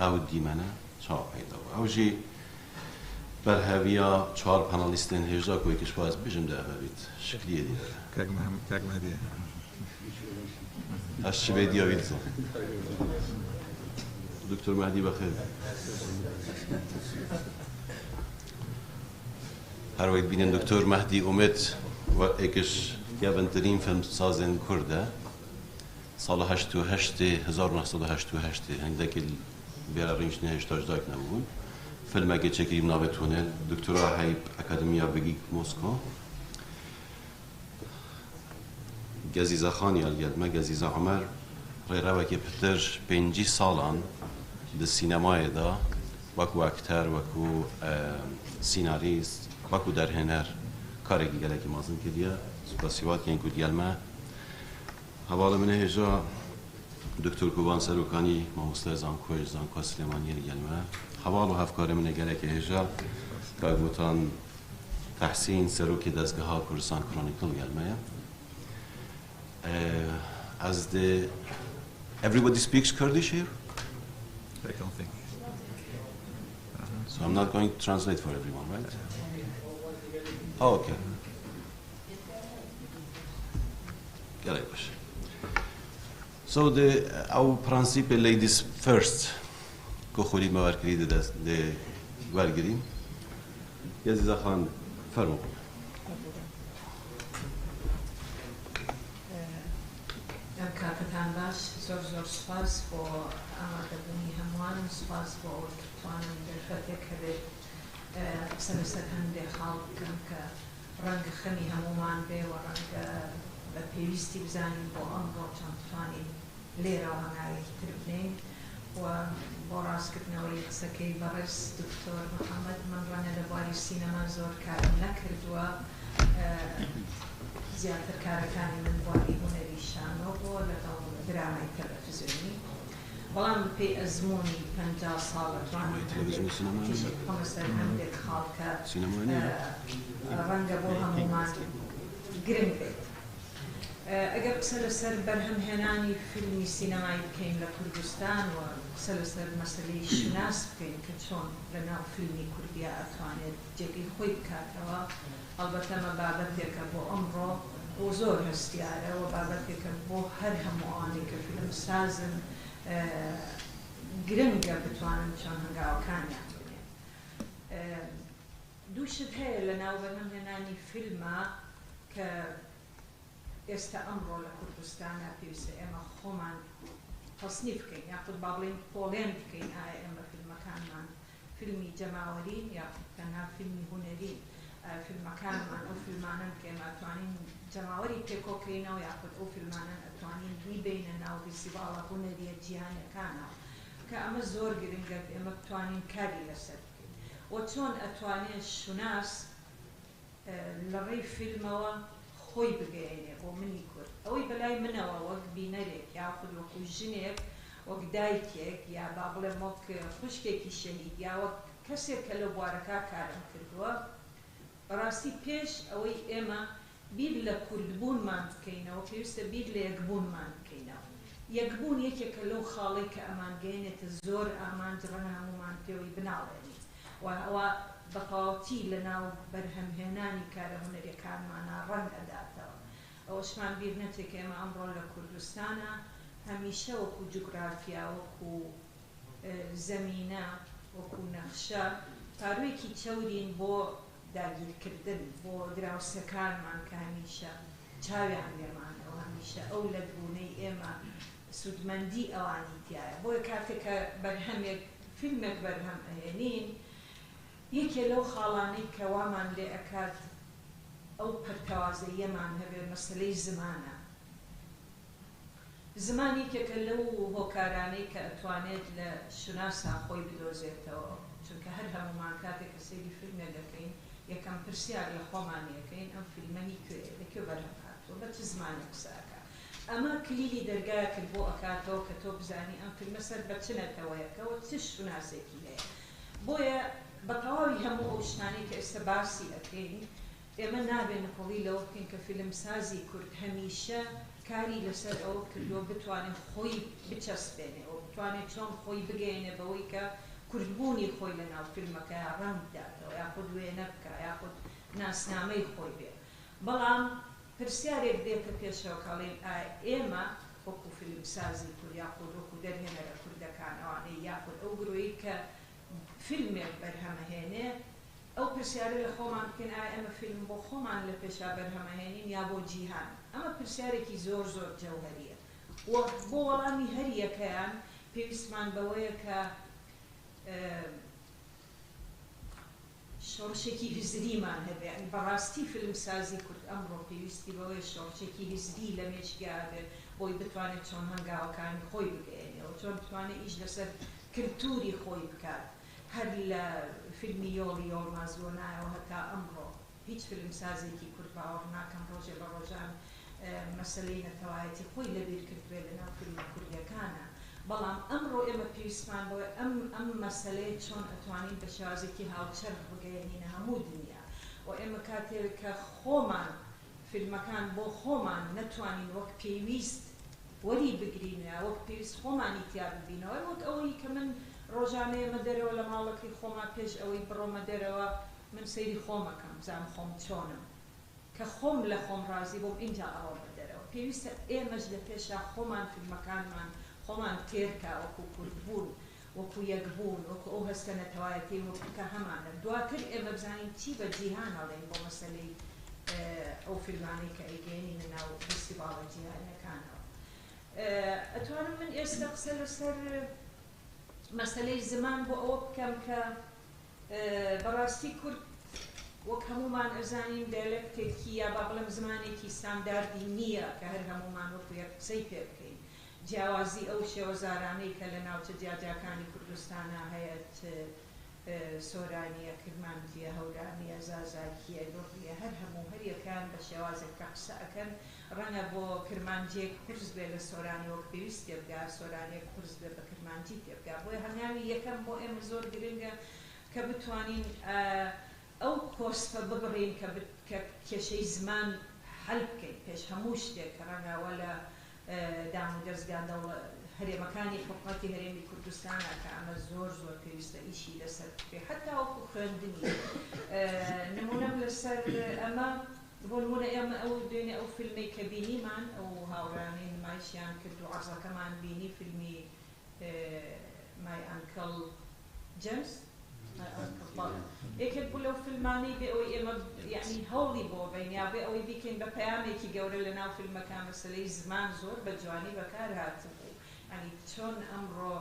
ئەو دیمەنە چاوپەیدەوە ئەوژی بەرهەویە چوار پانەلیستێن هێژدا کۆیکش باز بژم دەبێت شکلیە دیرە کاک مەهدی هەش بێ دیاویت دکتۆر مەهدی بەخێر هەروەک بینن دکتۆر مەهدی ئومێد ئێکش یابنترین فیلمسازên Kurd e sala 1988 hengdekî bêra rîniştinê hêştajdayek nebûn filmekê çekirî navê Tunel doktora heyb Akademiya Vegîk Mosko Gezîza Xan ya gelme Gezîza Umer rêrevekê pitir 5 salan di sînemayê da wekû akter wekû sînarîst wekû derhêner karekî gelekî mezin kiriye spasîwatiyên ku gelme hevala min e hêja Dr. Kuban Serokani mamoste zankoş zanko Süleymaniyê gelme heval û hevkarê min e gelekî hêja Kagvotan Tehsîn Serokê Dezgeha Kurdistan Chronicle gelmeye as the everybody speaks Kurdish here? I don't think. So I'm not going to translate for everyone, right? Oh, okay. So our principle ladies first. Kokhuri mavarkiri de valgirim. Yaziza Khan فرمو. کاتتان باش زۆر سپاس بۆ ئامادەبوونی هەمووان سپاس بۆ توانم دەرفەتێک هەبێت سەرسەر هەندێک خاڵ بکەم کە ڕەنگە خەمی هەموومان بێ و ڕەنگە بە پێویستی بزانین بۆ ئەمڕۆ چەند توانین لێرەوە هەنگاوێکی تر بنین و بۆ ڕاستکردنەوەی قسەکەی بەڕێز دکتۆر محەممەد من ڕەنگە لە بواری سینەما زۆر کارم نەکردووە زیاتر کارەکانی من بواری هونەری شانۆ بۆ لەگەڵ درامای تەلەڤیزیۆنی بەڵام پێی ئەزموونی 50 ساڵە توانێت هەندێک خاڵکە ڕەنگە بۆ هەموومان گرنگ بێت ئەگەر قسە لەسەر بەرهەمهێنانی فیلمی سینەمایی بکەین لە کوردستان و قسە لەسەر مەسەلەی شناس بکەین کە چۆن لەناو فیلمی کوردیا ئەتوانێت جێگەی خۆی بکاتەوە ئەلبەتە مە بابەتێکە بۆ ئەمڕۆ بۆ زۆر هەستیارە و بابەتێکە بۆ هەر هەمووانی کە فیلم سازن گرنگە بتوانن چۆن هەنگاوەکانیان بنێن دووشت هەیە لە ناو بەرهەمهێنانی فیلمە کە ئێستا ئەمڕۆ لە کوردستانە پێویستە ئێمە خۆمان تەسنیف بکەین یاخود با بڵێن پۆڵێن بکەین ئایا ئێمە فیلمەکانمان فیلمی جەماوەرین یاخود تەنها فیلمی هونەرین فیلمەکانمان ئەو فیلمانن کە ئێمە ئەتوانین جەماوەری پێکۆکەینەوە یاخود ئەو فیلمانن ئەتوانین بیبینە ناو فیستیڤاڵە هونەریە جیهانیەکانە کە ئەمە زۆر گرنگە ئێمە بتوانین کاری لەسەر بکەین و چۆن ئەتوانێت شوناس لە ڕێی فیلمەوە خۆی بگەێنێ بۆ منی کورد ئەوەی بەلای منەوە وەک بینەرێک یاخود وەکو ژنێک وەک دایکێک یا با بڵێم وەک خوشکێکی شەهید یا وەک کەسێک کە لە بوارەکە کارم کردووە بەڕاستی پێش ئەوەی ئێمە بیر لە کوردبوونمان بکەینەوە پێویستە بیر لە یەکبوونمان بکەینەوە یەکبوون یەکێکە لەو خاڵی کە ئەمان گەێنێتە زۆر ئامانج ڕەنگە هەموومان پێوەی بناڵێنی و ئەوە بەتەواوەتی لە ناو بەرهەمهێنانی کارە هونەریەکانمانە ڕەنگ ئەداتەوە ئەوەشمان بیر نەچێت کە ئێمە ئەمڕۆ لە کوردستانە هەمیشە وەکو جوگرافیا وەکو زەمینە وەکو نەخشە پاروێکی چەورین بۆ داگیرکردن بۆ دراوسەکانمان کە هەمیشە چاویان لێمانەوە هەمیشە ئەو لە بوونەی ئێمە سوودمەندی ئەوانی تایە بۆیە کاتێک کە بەرهەمێک فیلمێک بەرهەم ئەهێنین یەکێ لەو خاڵانەی کە وامان لێ ئەکات ئەو پەرتەوازەیەمان هەبێت مەسەلەی زمانە زمانێکێکە لەو هۆکارانەی کە ئەتوانێت لە شوناسا خۆی بدۆزێتەوە چونکە هەر هەمومان کاتێک کە سەیری فیلمێک دەکەین یەکەم پرسیار لە خۆمانیەکەین ئەم فیلمەنی لەکوێ بەرهەم هاتووە بە چ زمانێک قساکە ئەمە کلیلی دەرگایە کرد بۆ ئەکاتەوە کە تۆ بزانی ئەم فیلمە سەر بە چ نەتەوەیەکەوە چ شوناسێکی هەیە بۆیە بە تەواوی هەموو ئەو شتانەی کە ئێستا باسی ئەکەین ئێمە نابێن نقڵی لەوە بکەین کە فیلمسازی کورد هەمیشە کاری لەسەر ئەوە کردووە بتوانێت خۆی بچەسبێنێ و بتوانێت چۆن خۆی بگەێنێ بەوەی کە کوردبوونی خۆی لە ناو فیلمەکە ڕەنگ بداتەوە یاخود وێنە بکە یاخود ناسنامەی خۆی بێ. بەڵام پرسیارێک دێتە پێشەوە کەڵێن ئێمە وەکو فیلمسازی کورد یاخود وەکو دەرهێنەرە کوردەکان ئەوانەی یاخود ئەو گرۆیی کە فیلمێک بەرهەمەهێنێ ئەو پرسیارە لە خۆمان بکەین ئێمە فیلم بۆ خۆمان لە پێشا بەرهەمەهێنین یا بۆ جیهان. ئەمە پرسیارێکی زۆر زۆر جەوهەریە و بۆ وەڵامی هەر یەکەیان پێویستمان بەوەیە کە شۆڕشێکی هزریمان هەبێ. بەڕاستی فیلمسازی کورد ئەمڕۆ پێویستی بەوەی شۆڕشێکی هزری لە مێشکیا بێت بۆی بتوانێت چۆن هەنگاوەکانی خۆی بگەێنێەوە چۆن بتوانێت ئیش لەسەر کللتوری خۆی بکات. هەر لە فیلمی یۆڵی یۆڵ مازوە نایەوە هەتا ئەمڕۆ هیچ فیلمسازێکی کورد باوەڕ ناکەم ڕۆژێ بە ڕۆژان مەسەلەی نەتەوایەتی خۆی لەبیر کردوێت لە ناو فیلمە کوردیەکانە. بەڵام ئەمڕۆ ئێمە پێویستمان بۆی ئەم مەسەلەی چۆن ئەتوانین بە شێوازێکی هاوچەرخ بگەێنینە هەموو دنیا و ئێمە کاتێک کە خۆمان فیلمەکان بۆ خۆمان نەتوانین وەک پێویست وەری بگرینە وەک پێویست خۆمانی تیا ببینەوە وەک ئەوەی کە من ڕۆژانەیەمە دەرەوە لە ماڵەکەی خۆمان پێش ئەوەی بڕۆمە دەرەوە من سەیری خۆمەکەم بزانم خۆم چۆنم کە خۆم لە خۆم ڕازی بۆم اینجا ئەوە بەدەرەوە. پێویستە ئێمەش لە پێشا خۆمان فیلمەکانمان خۆمان تێرکە وەکو کوردبوون وەکو یەکبوون وەکو ئەو هەستە نەتەوایەتی وەکوکە هەمانە دواتر ئێمە بزانین چی بە جیهان هەڵێن بۆ مەسەلەی ئەو فیلمانەی کە ئەیگەێنین لە ناو فستیڤاڵە جیهانیەکانەوە. ئەتوانم من ئێستا قسە لەسەر مەسەلەی زمان بۆ ئەوە بکەم کە بەڕاستی کورد وەک هەمومان ئەزانین دایلەکتێکی یا با بڵێم زمانێکی ستانداردی نییە کە هەر هەمومان وەکو یەک قسەی پێ بکەین. جیاوازی ئەو شێوەزارانەی کە لە ناوچە جیاجاکانی کوردستانە هەیەت سۆرانیە، کرمانجیە، هەورانیە، زازاکیە، دۆڕیە، هەر هەموو هەریەکان بە شێوازێک کە قسە ئەکەن ڕەنگە بۆ کرمانجیەک قورس بێ لە سۆرانی وەک پێویست تێبگا سۆرانێک قورس بێ بە کرمانجی تێبگا. بۆیە هەنگاوی یەکەم بۆ ئێمە زۆر گرنگە کە بتوانین ئەو کۆسپە ببڕین کە کێشەی زمان هەل بکەین پێش هەموو شتێک کە ڕەنگەوە لە دام و دەستگاندە هەرێمەکانی حکومەتی هەرێمی کوردستانە کە ئەمە زۆر زۆر پێویستە ئیشی لەسەر بکرێ حتا وەکو خوێندنی نمونەم لەسەر ئەمە بۆ نمونە ئێمە ئەو دوێنێ ئەو فیلمەی کە بینیمان ئەو هاوڕانی نمایشیان کرد و عەرزەکەمان بینی فیلمی مای ئەنکڵ جەمس یەکێک بوو لەو فیلمانەی بێ ئەوەی ئێمە یعنی هەوڵی بۆ بین یا بێ ئەوەی بیکەین بە پەیامێکی گەورە لە ناو فیلمەکان مەسەلەی زمان زۆر بە جوانی بەکار هاتبوو. ینی چۆن ئەمڕۆ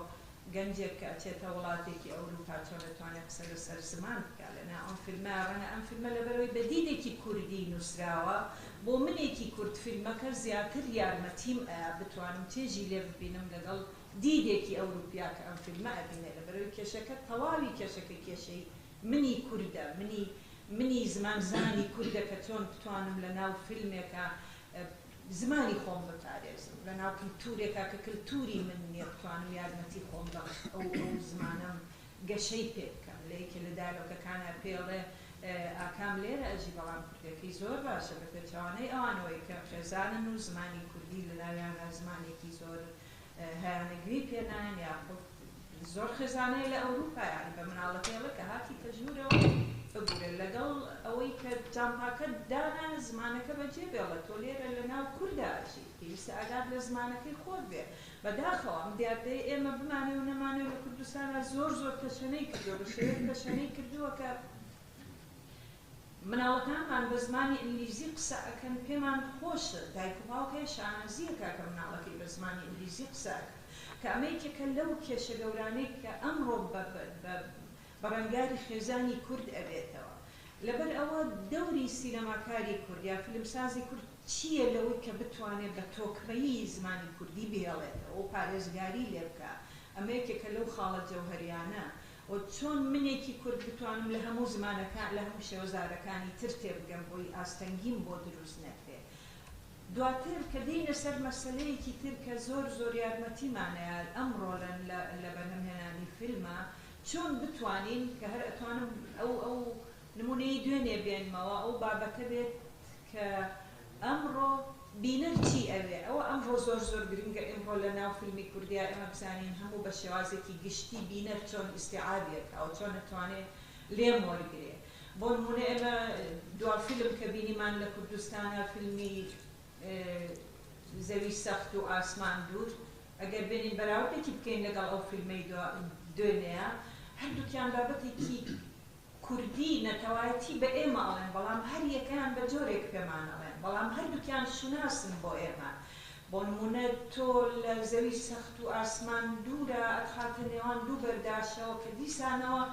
گەنجێک کە ئەچێتە وڵاتێکی ئەوروپا چۆن دەتوانێت قسە لەسەر زمان بکات لەنا ئەم فیلمە ڕەنگە ئەم فیلمە لەبەرەوەی بە دیدێکی کوردی نووسراوە بۆ منێکی کورد فیلمەکە زیاتر یارمەتیم بتوانم چێژی لێ ببینم لەگەڵ دیدێکی ئەوروپیا کە ئەم فیلمە ئەبینێ لەبەرەوەی کێشەکە تەواوی کێشەکە کێشەی منی کووردە منی زمانزانی کووردە کە چۆن بتوانم لە ناو فیلمێکە زمانی خۆم بپارێزم لە ناو کللتورێکە کە کللتوری من نییە بتوانم یارمەتی خۆم بە ئەو زمانم گەشەی پێ بکەم لە یەکێ لە دایلۆکەکانە پێڵێ ئاکام لێرە ئەژی بەڵام کوردەکەی زۆر باشە بە پێچوانەی ئەوانەوەی کە خێزانن و زمانی کوردی لەلایەنە زمانێکی زۆر هەیانەگوی پێنایەن یاخود زۆر خێزانەیە لە ئەوروپایان بە مناڵەکەیڵە کە هاتی تەژنورەوە بگورێ لەگەڵ ئەوەی کە جامپاکە دانا زمانەکە بەجێ بێڵە تۆ لێرە لە ناو کورداژی پێویستە ئاگات لە زمانەکەی خۆت بێ بەداخەوە ئەم دیاردەی ئێمە بمانێ و نەمانێ لە کوردستانە زۆر زۆر پێشەنەی کردووە بە شێوەیەک پێشەنەی کردووە کە مناڵەکانمان بە زمانی ئینگلیزی قسە ئەکەن پێمان خۆشە دایک و باوکەی شانازیەکە کە مناڵەکەی بە زمانی ئینگلیزی قسە کە ئەمەیەکێکە لەو کێشە گەورانەی کە ئەمڕۆ بەڕەنگاری خێزانی کورد ئەبێتەوە. لەبەر ئەوە دەوری سینەماکاری کورد یا فیلمسازی کورد چییە لەوەی کە بتوانێت بە تۆکمەیی زمانی کوردی بێڵێتەوە و پارێزگاری لێ بکە ئەمەیەکێکە لەو خاڵە جەوهەریانە و چۆن منێکی کورد بتوانم لە هەموو زمانەکان لە هەموو شێوەزارەکانی تر تێبگەم بۆی ئاستەنگیم بۆ دروست نەکرێ. دواتر کە دێنە سەر مەسەلەیەکی تر کە زۆر زۆر یارمەتیمانەیە ئەمڕۆ لە بەرهەمهێنانی فیلمە چۆن بتوانین کە هەر ئەتوانم ئەو نمونەی دوێنێ بێنمەوە ئەو بابەتە بێت کە ئەمڕۆ بینەر چی ئەوێ ئەوە ئەمڕۆ زۆر گرنگە ئەمڕۆ لە ناو فیلمی کوردیا ئێمە بزانین هەموو بە شێوازێکی گشتی بینەر چۆن ئیستیعابێکە ئەو چۆن نەتوانێت لێم وەرگێ بۆ نمونە ئێمە دوا فیلم کە بینیمان لە کوردستانە فیلمی زەوی سەخت و ئاسمان دوور ئەگەر بێنین بەراوردێکی بکەین لەگەڵ ئەو فیلمەی دوێنەیە هەردووکیان بابەتێکی کوردی نەتەوایەتی بە ئێمە ئەڵێن بەڵام هەر یەکەیان بە جۆرێک پێمان ئەڵێن بەڵام هەردووکیان شوناسن بۆ ئێمە بۆ نمونە تۆ لە زەوی سەخت و ئاسمان دوورە ئەتخاتە نێوان دوو بەرداشەوە کە دیسانەوە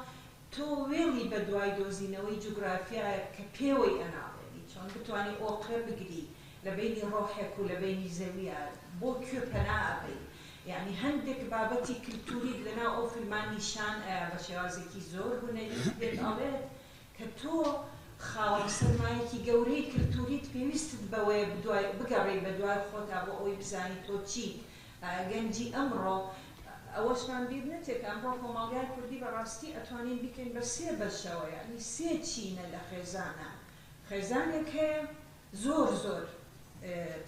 تۆ وێڵی بە دوای دۆزینەوەی جوگرافیایە کە پێوەی ئەناڵێنی چۆن بتوانانی ئۆقرە بگری لە بینی ڕۆحێک و لە بینی زەویە بۆ کوێ پەنا ئەبەی یعنی هەندێک بابەتی کللتوریت لەناو ئەو فیلمان نیشان بە شێوازێکی زۆر هونەری پێت ئەڵێت کە تۆ خاوەن سەرمایەکی گەورەی کللتوریت پێویستت بەوەیە بگەڕێ بە دوای خۆتا بۆ ئەوەی بزانی تۆ چیت گەنجی ئەمڕۆ ئەوەشمان بیر نەچێت ئەمڕۆ کۆمەڵگای کوردی بەڕاستی ئەتوانین بکەین بە سێ بەشەوە یعنی سێ چینە لە خێزانە خێزانێک هەیە زۆر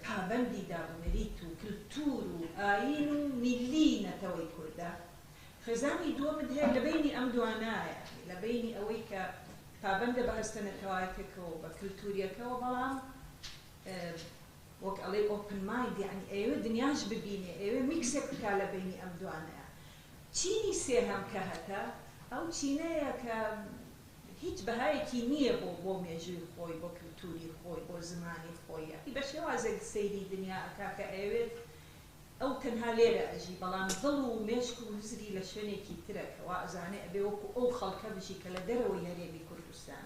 پابەندی دابنەریت و کللتور و ئاین و میلی نەتەوەی کووردە خێزانی دووەمت هەیە لە بینی ئەم دوانایە لە بینی ئەوەی کە پابەندە بە هەستە نەتەوایەتێکەوە بە کللتوریەکەەوە بەڵام وەک ئەڵێ ئۆپن مایند یعنی ئێوە دنیاش ببینێ ئێوە میکسێک بکا لە بینی ئەم دوانەیە چینی سێهەم کە هەتە ئەو چینەیە کە هیچ بەهایەکی نییە بۆ مێژووی خۆی بۆ کللتوری خۆی بۆ زمانی خۆی بە شێوازێک سەیری دنیا ئەکا کە ئەوێت ئەو تەنها لێرە ئەژی بەڵام دڵ و مێشک و وزری لە شوێنێکی ترەکەەوە ئەزانێ ئەبێ وەکو ئەو خەڵکە بژی کە لە دەرەوەی هەرێمی کوردستان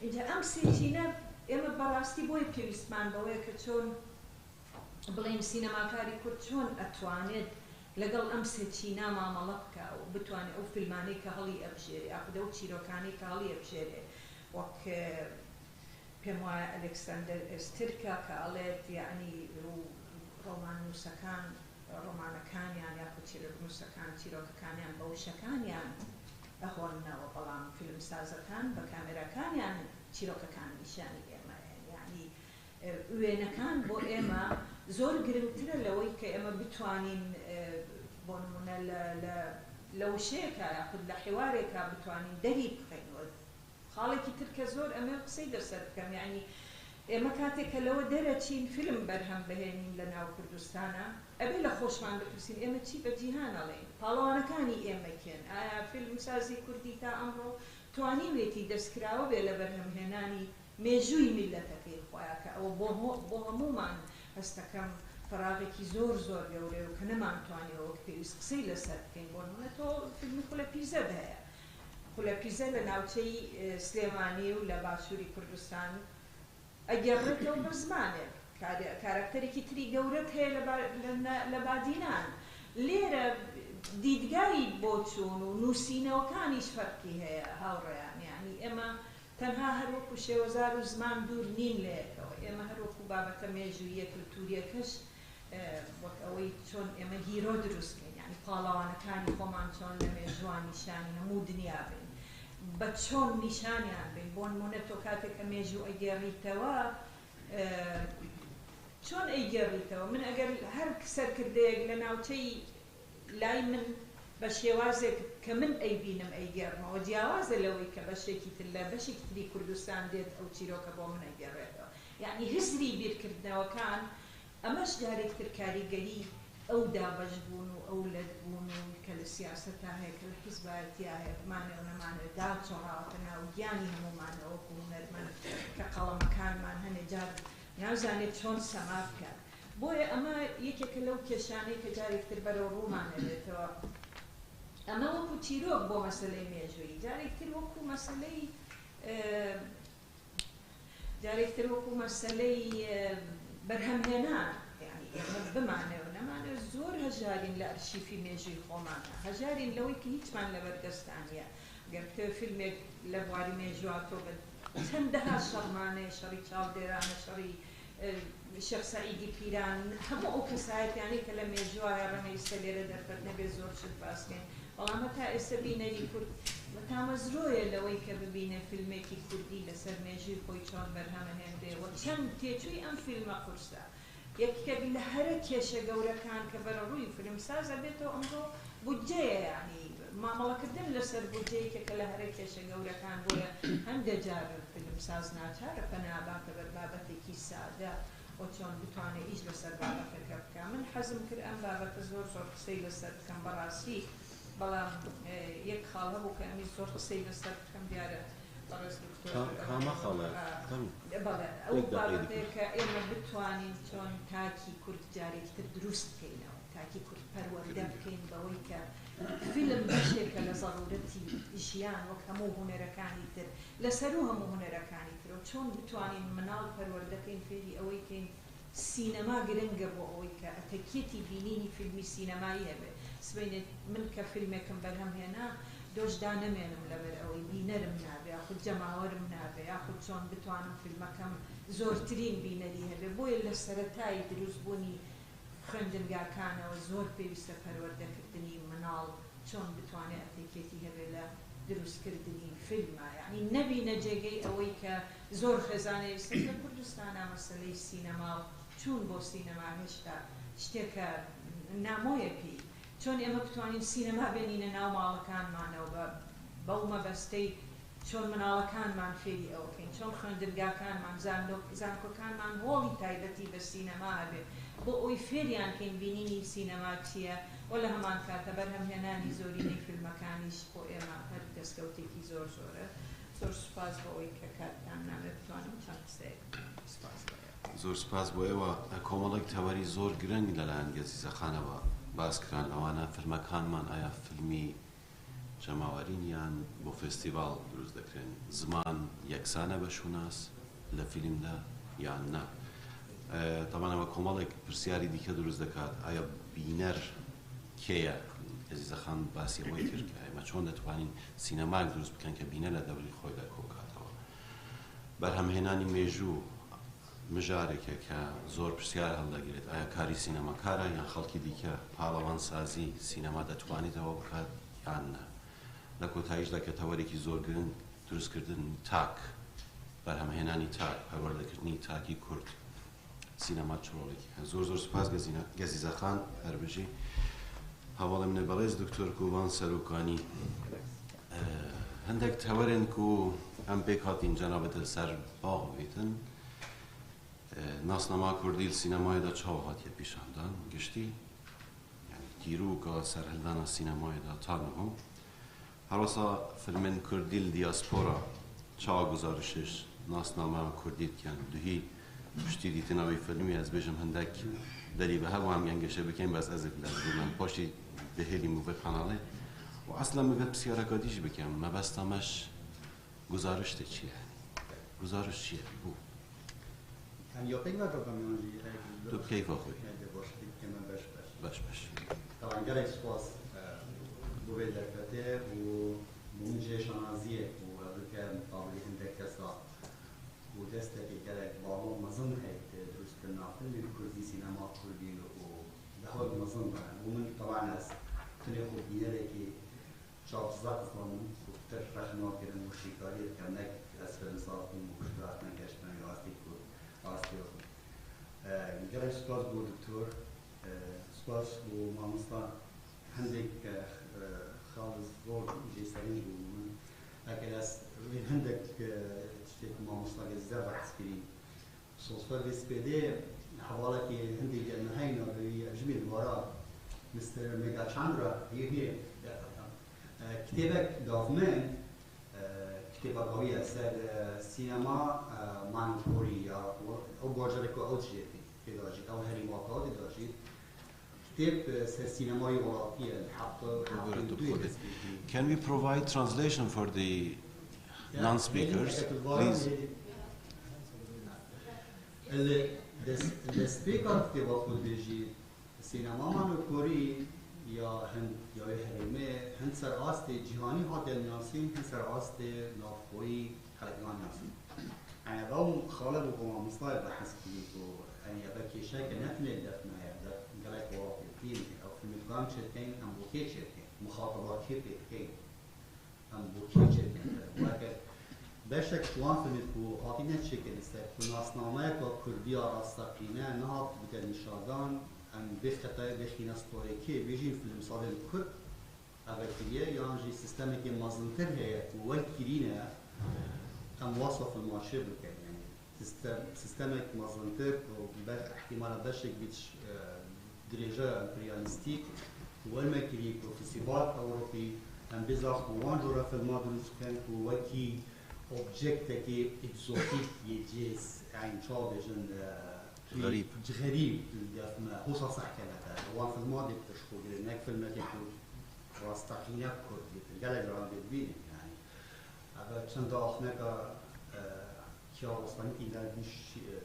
اینجا ئەم سێچینە ئێمە بەڕاستی بۆی پێویستمان بەوەیە کە چۆن بڵێم سینەماکاری کورد چۆن ئەتوانێت لەگەڵ ئەم سێچینا مامەڵە بکە و بتوانێت ئەو فیلمانەی کە هەڵی ئەبژێرێ ئاخدە و چیرۆکانەی کە هەڵی ئەبژێرێ وەک پێم وایە ئەلێکساندەر ئێسترکە کە ئەڵێت یعنی ڕۆمان نووسەکان ڕۆمانەکانیان یاخود نووسەکان چیرۆکەکانیان بە وشەکانیان ئەهۆننەوە بەڵام فیلمسازەکان بە کامێراکانیان چیرۆکەکان نیشانی ئێمە یعنی وێنەکان بۆ ئێمە زۆر گرنگترە لەوەی کە ئێمە بتوانین بۆ نمونە لە وشەیەکە یاخود لە حێوارێکە بتوانین دەری بخەینەوە خاڵێکی تر کە زۆر ئەمە قسەی دەسەر بکەم یعنی ئێمە کاتێککە لەوە دەرەچین فیلم بەرهەم بهێنین لە ناو کوردستانە ئەبێ لە خۆشمان بپرسین ئێمە چی بە جیهان ئەڵێن پاڵەوانەکانی ئێمە کێن ئایا فیلمسازی کوردی تا ئەمڕۆ توانیوێتی دەستکراوە بێ لە بەرهەمهێنانی مێژووی میلەتەکەی خۆیان کە ئەوە بۆ هەمومان هەستەکەم فراغێکی زۆر گەورەیە و کە نەمانتوانێەوە کە پێویست قسەی لەسەر بکەین بۆ نمونە تۆ فیلمی خولەپیرزەت هەیە خولەپیرزە لە ناوچەی سلێمانی و لە باشووری کوردستان ئەگەڕێتەوە بە زمانێک کارکتەرێکی تری گەورەت هەیە لە بادینان لێرە دیدگایی بۆ چوون و نووسینەوەکانیش فەرقی هەیە هاوڕێیان یعنی ئێمە تەنها هەروەکو شێوەزار و زمان دوور نین لەیەکەوە ئێمە هەروەکو بابەتە مێژوویە کللتوریەکەش وەک ئەوەی چۆن ئێمە هیرۆ دروستکەین یعنی پاڵەوانەکانی خۆمان چۆن لە مێژوان نیشانی هەموو دنیا بین بە چۆن نیشانیان بین بۆ نمونە تۆ کاتێک کە مێژوو ئەگەڕیتەوە چۆن ئەیگەڕیتەوە من ئەگەر هەر سەرکردەیەک لە ناوچەی لای من بە شێوازێک کە من ئەیبینم ئەیگەڕمەوە جیاوازە لەوەی کە بەشێکی تر لە بەشێکی تری کوردستان دێت ئەو چیرۆکە بۆ من ئەیگەڕێتەوە یعنی هزری بیرکردنەوەکان ئەمەش جارێکتر کاریگەری ئەو دابەشبوون و ئەو لەتبوون و کە لە سیاسەتا هەیە کە لە حیزبایەتیا هەیە بمانێ و نەمانێت داچۆڕاوەتە ناو گیانی هەمومانەوە و هونەرمەند کە قەڵەمەکانمان هەنێ جار نازانێت چۆن سەما بکات بۆیە ئەمە یەکێکە لەو کێشانەی کە جارێکتر بەرەو ڕوومانە بێتەوە ئەمە وەکو چیرۆک بۆ مەسەلەی مێژووی جارێکتر وەکو مەسەلەی بەرهەمهێنان یعنی ئێمە بمانێ و نەمانێ زۆر هەژارین لە ئەرشیفی مێژووی خۆمانە هەژارین لەوەی کە هیچمان لەبەردەستانیە گەر تۆ فیلمێک لە بواری مێژووە تۆ چەندەها شەڕمانێ شەڕی چاودێرانە شەڕی شێخ سەعیدی پیران هەموو ئەو کەسایەتیانەی کە لە مێژووە ڕەنگە ئێستا لێرە دەرفەت نەبێت زۆر شت باسکەین بەڵام هەتا ئێستا بینەری کورد مەتامەزرۆیە لەوەی کە ببینە فیلمێکی کوردی لەسەر مێژووی خۆی چۆن بەرهەمەهێندێ و چەند تێچووی ئەم فیلمە قورسە یەکێک لە هەرە کێشە گەورەکان کە بەرە ڕووی فیلمسازە بێتەوە ئەمڕۆ بودجەیە، یعنی مامەڵەکردن لەسەر بودجەیەکە کە لە هەرە کێشە گەورەکان بۆیە هەندێک جار فیلمساز ناچارە پەناباتە بەر بابەتێکی سادە و چۆن بتوانێت ئیش لەسەر بابەتەکە بکە. من حەزم کرد ئەم بابەتە زۆر قسەی لەسەر بکەم بەڕاستی، بەڵام یەک خاڵ هەبوو کە ئەمی زۆر قسەی لەسەر بکەم دیارە بەڕێز دکتۆر کامە خاڵە بەڵێ ئەو بابەتەیە کە ئێمە بتوانین چۆن تاکی کورد جارێکی تر دروست بکەینەوە، تاکی کورد پەروەردە بکەین بەوەی کە فیلم بەشێکە لە ضرورەتی ژیان وەک هەموو هونەرەکانی تر لەسەر و هەموو هونەرەکانی تر، و چۆن بتوانین مناڵ پەروەردەکەین فێری ئەوەی کەین سینەما گرنگە بۆ ئەوەی کە ئەتەکێتی بینینی فیلمی سینەمایی هەبێ. سبەینێت من کە فیلمێکم بەرهەم هێنا دۆشدا نەمێنم لەبەر ئەوەی بینەرم نابێ یاخود جەماوەرم نابێ یاخود چۆن بتوانم فیلمەکەم زۆرترین بینەری هەبێ. بۆیە لە سەرەتای دروستبوونی خوێندنگاکانەوە زۆر پێویستە پەروەردەکردنی مناڵ چۆن بتوانێت ئەتەکێتی هەبێ لە دروستکردنی فیلمە، یعنی نەبینە جێگەی ئەوەی کە زۆر خێزانەویستە لە کوردستانە مەسەلەی سینەما و چوون بۆ سینەما هێشتا شتێکە نامۆیەکی، چۆن ئێمە بتوانین سینەما بێنینە ناو ماڵەکانمانەوە بەو مەبەستەی چۆن مناڵەکانمان فێری ئەوەکەین، چۆن خوێندنگاکانمان زانکۆکانمان هۆڵی تایبەتی بە سینەما هەبێ بۆ ئەوی فێریان کەین بینینی سینەما چییە، و لە هەمان کاتە بەرهەمهێنانی زۆرینەی فیلمەکانیش بۆ ئێمە هەر دەستکەوتێکی زۆر زۆرە. زۆر سوپاس بۆ ئەوەی کە کاتتان نامێت بتوانم چەند قسەیەک سوپاس بۆ ئێوە. زۆر سوپاس بۆ ئێوە. کۆمەڵێک تەوەری زۆر گرنگ لەلایەن گەزیزەخانەوە باس کران ئەوانە فیلمەکانمان ئایا فیلمی جەماوەرین یان بۆ فێستیڤاڵ دروست دەکرێن، زمان یەکسانە بە شوناس لە فیلمدا یان نا. تەمانەوە کۆمەڵێک پرسیاری دیکە دروست دەکات، ئایا بینەر کێیە؟ گەزیزەخان باسی ئەوەی کرد کە ئێمە چۆن دەتوانین سینەماک دروست بکەن کە بینە لە دەوری خۆیدا کۆکاتەوە. بەرهەمهێنانی مێژوو مژارێکە کە زۆر پرسیار هەڵدەگرێت، ئایا کاری سینەماکارە یان خەڵکی دیکە پاڵەوان سازی سینەما دەتوانێتەوە بکات یان نا. لە کۆتاییشدا کە تەوەرێکی زۆر گرنگ دروستکردن تاک، بەرهەمهێنانی تاک، پەروەردەکردنی تاکی کورد سینەما چۆڵێکی زۆر زۆر سوپاس گەزیزەخان هەربژی. هەواڵم نێ بەڵێز دکتۆر کوبان سەرۆکانی هەندێک تەوەرێن و ئەم پێک هاتین جەنابەتە سەر باغ بێتن ناسنەما کوردی سینەمایەدا چاو هاتیە پیشاندان گشتی، یعنی دیروکە سەرهەلدانە سینەمایەدا تانەهۆ هەروەسا فیلمên کوردی دیاسپۆرا çawa guzarişiş nasnama Kurdîtken duhî piştî dîtinavê filmî ez bêjim hindek derî bi hevû em yengeşe bikêm bez ez ê bilezbûm paşî dihêlî mû vê kanalê û asla min vê pisyareka dî jî bikim mebesta me ji guzariş tê çi ye guzariş çi ye bû tu keyfa xwe beş beş طبعا جالك سواس بوبي دكتاتي ومنجي شنازيه وكان طابلي عندك كسا ودستك جالك بابا مظن هيك دروس كنا فيلم كردي سينما كردي ودهول مظن ومن طبعا ناس تنيخو بيالكي شاف زات اصلا وترفع نوكر الموسيقى كانك اسفل صوت الموسيقى من كشفنا يواستيك واستيك جالك سواس بو دكتور سواس ومامستا عندك خالص زور جي سريج ومن هكذا عندك تشتيك مامستا الزرع عسكري صوصفر بسبيدي حوالك عندي جنهين جميل وراء مستر ميغا تشاندرا هي كتابك دافمان كتابك قوية سر سينما مانكوريا أو بوجرك أو شيء كذا أو هاري موقعات كذا Can we provide translation for the non-speakers, please? The speaker في وقت بيجي سينما مانو كوري يا هند يا هرمي هند سر أستي جهاني هذا الناسين هند سر أستي نافوي حلقان ناسين. أنا دوم خالد وقوم مصطلح بحث كذي يعني أبكي شيء كنتني دفنا هذا قالك واقع فيلم أو فيلم كان شركين أم بوكي شركين مخاطبات كيف كين أم بوكي شركين وهكذا بشك شوان فيلم كو عطينا شكل استاذ كو ناسنامه كو كردية راستقينة نهض بتن شادان ام بخطأ بخينا ستوريكي بيجي فيلم صار الكرد أغاكرية يعني سيستمك مازنتر هي والكرينة ام وصف المارشي بكين يعني سيستمك مازنتر احتمال بشك بيتش دريجة امبرياليستيك والمكريك وفيستيفال أوروبي ام بزاف وان جورا فيلم دروس كان وكي اوبجكت كي اكزوتيك يجيس يعني شابجن غريب غريب ما هو صح كانت وان في الماضي بتشكو هناك فيلم يكون راستقينة كردي الجلد راند بين يعني هذا چند آخنك كيا وصلني إلى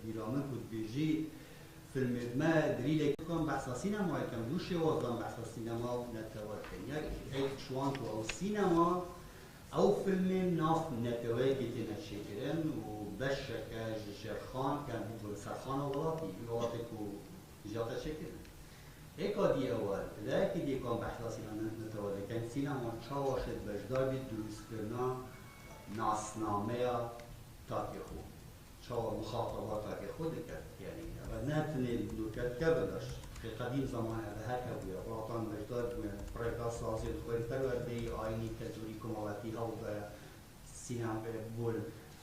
بيرامن كود بيجي فيلم ما دريلك كم بحث السينما كم دوشي وزن بحث السينما نتوكل يعني شوان تو السينما او فيلم ناف نتواجد نشيكرن وبشك جرخان كان هو سرخان ولاتي ولاتكو جاتا شكل هيك دي اول لكن دي كان بحث السينما نتواجد كان سينما تشاوشت بجدار بدروس كرنا ناسنامه تاكيخو شو مخاطبات تاكيخو دكت يعني ناتني دوكت كبدش في قديم زمان هذا هكذا وطن بجدار من بريكاس سازي الخير تروي آيني تجوري كمالاتي أو سينما بول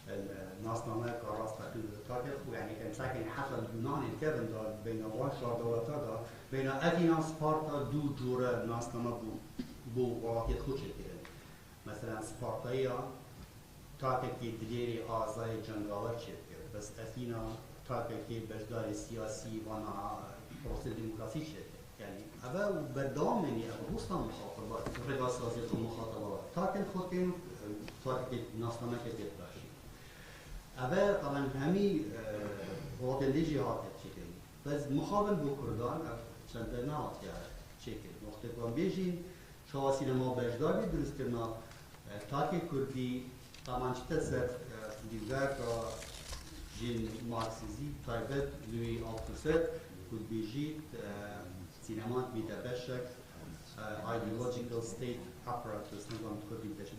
الناس نامه كراس تاكل يعني كان ساكن حتى اليوناني كيفن دار بين واشا دولتا بين أثينا سبارتا دو جورا الناس نامه بو وقت خوش كده مثلا سبارتايا تاكل كي تجري آزاي جنرالات كده بس أثينا تاكل كي بجدار سياسي وانا بروسيس ديمقراطي يعني هذا بدام يعني وصل مخاطبات رضا سازي المخاطبات تاكل خودين تاكل ناس ما كتير باشي هذا طبعا همي وقت اللي جي هات شكل بس مقابل بكردان شندنا يعني شكل وقت كان بيجي شو سينما بجدار بيدرس كنا تاكل كردي طبعا شتت ديزاك جين ماركسيزي تايبت لوي ألتوسيت كود بيجي سينما بيتبشك ideological state apparatus نظام كود بيتبشك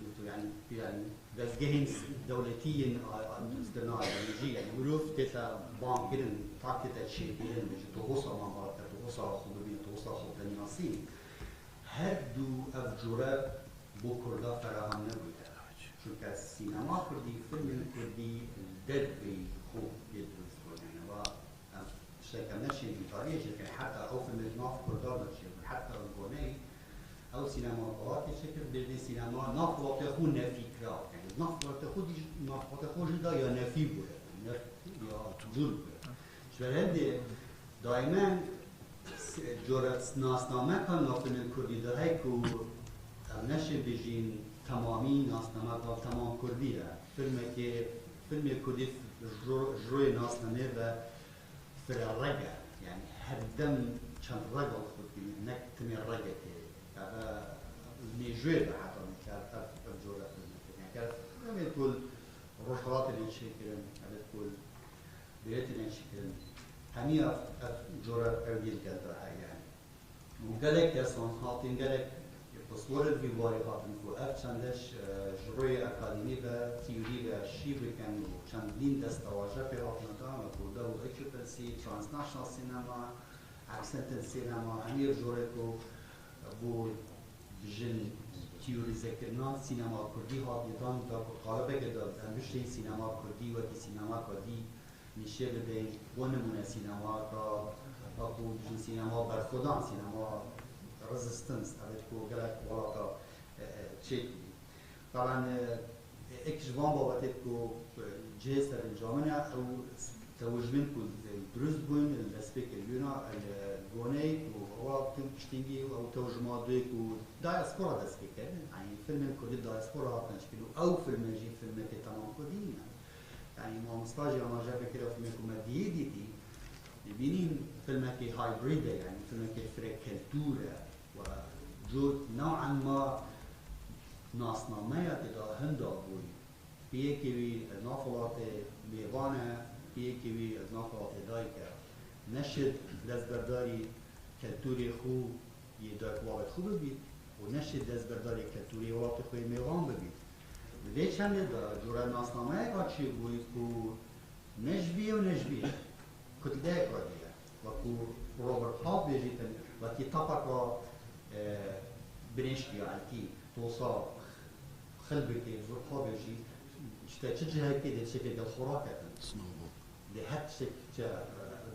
يعني بس جهنز دولتيين استناء يعني يعني ظروف كذا بان كده تاكيد شيء كده مش توصل مع بعض توصل خدوبين توصل خدوبين ناسين هردو أفجورة بكرة فراهم نبوده شو كالسينما كردي فيلم كردي دد بيخو يدرس يعني وا شكل نشي بطريقة شكل حتى أو في المجموعة في كردار شكل حتى الغني أو سينما قواتي شكل بدي سينما نافلة تكون نفكرة يعني نافلة تكون جدا يا نفي بولا يا جور بولا شو هندي دائما جورت ناسنامه كان نافل الكردي ده هيكو نشي بيجين تمامي ناسنامه تمام كردية فيلم كردي جروي ناسنامه و في الرجع يعني هدم كان رجع خدي نك تمي الرجع هذا ميجور حتى كان الجورة يعني كان ما تقول روحات اللي شكلن هذا تقول بيت اللي شكلن همي جورة أوديل كذا يعني وقالك كسان هاتين قالك تصور الفيواري هاتين كو أفشندش جروي أكاديمي و تيوري و شيء كان چندین دستاواژه به هاتنان و بوده و اکیپنسی ترانسناشنال سینما اکسنتن سینما امیر جوره کو بو جن تیوریزه کردن سینما کردی هاتیدان دا غالبه که داد امشته سینما کردی و کی سینما کردی میشه به ونمونه سینما تا بو جن سینما برخودان سینما رزستنس اوید کو گلک والا چه طبعا اكشفان بابتك كو جيسر الجامعة أو توجمن كو دروزبون الأسبيك اليونا الجوني وهو تشتيجي أو توجمات دوي كو دايسبورا الأسبيك يعني فيلم كودي دايسبورا هاتنشكلو أو فيلم جي فيلم كتمام كودين يعني ما مستاجي أنا جاب كده فيلم كوميدي دي يبينين فيلم كي هايبريد يعني فيلم كي فرق كالتورة وجود نوعا ما ناسنامه تدا هندا بوی بیکیوی نافلات میوانه بیکیوی نافلات دایکه نشد دستبرداری کلتوری خو یه دایک واقع خوب بید و نشد دستبرداری کلتوری واقع خوی میوان بید ليش هندا جورا ناسنامه كاتشي بويكو نجبي ونجبي كنت دايك وديا وكو روبرت هاب بيجيتن وكي طبقة بنشكي عالكي توصى خلبكي زور هاب بيجي تشجع كده شكل الخراكة دي حد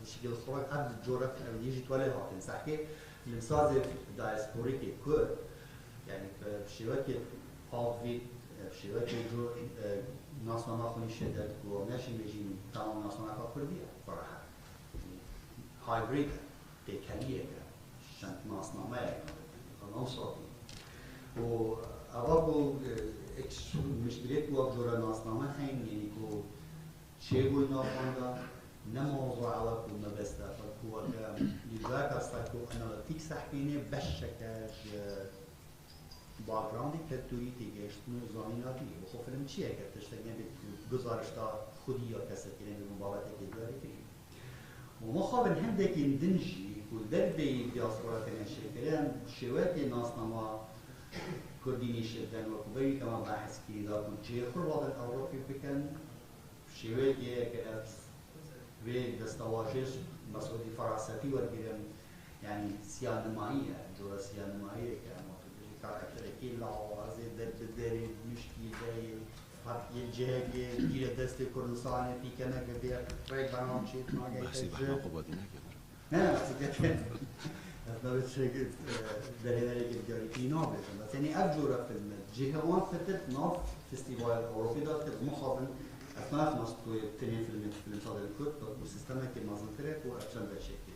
شكل الخراكة قد جورا يجي تولي هاتن صحكي المسازي دايسبوريكي كور يعني بشيوكي هافي بشيوكي جو ناسنا خوني شدت وماشي بيجي تمام ناسنا كردية صراحة هايبريد تكالية شنت ناسنا ما نوصلي وأبغى مشكلة وجورا ناسنا ما حين يعني كو شيء قلنا فاندا نموضوع على كل ما بس ده فكوا لذاك أصلاً أنا تكسح فيني بشكل باغراندی کلتوری تیگشتن و زمیناتی و خب فیلم چیه که تشتگی گزارش تا خودی یا کسی که نمی مبالغه کردی کردی و ما خوابن هندکی دنجی و دربی دیاسپورا کنن شکلن شوایت ناسنما کردینی شدن و کبری که ما بحث کی دا کن چه خور وادن اوروپی بکن شوایت که از وی دستاواجش مسئولی فرانسوی ورگیرن یعنی سیانماییه جورا سیانماییه که كاركتركي لا وازي بالداري مشكي زي فاتي الجهه ديال دست كردستان في كنا كبير فريق برنامج شيء ما جاي بحسي بحنا قبادينا كمان لا بس كده اصلا بس شيء داري كده في نوع بس يعني ابجور في الجهه وان فتت نوف فيستيفال اوروبي ده مخابن اثناء ما استوي تاني في صدر الكود والسيستم كي ما زلترك وابشن بالشكل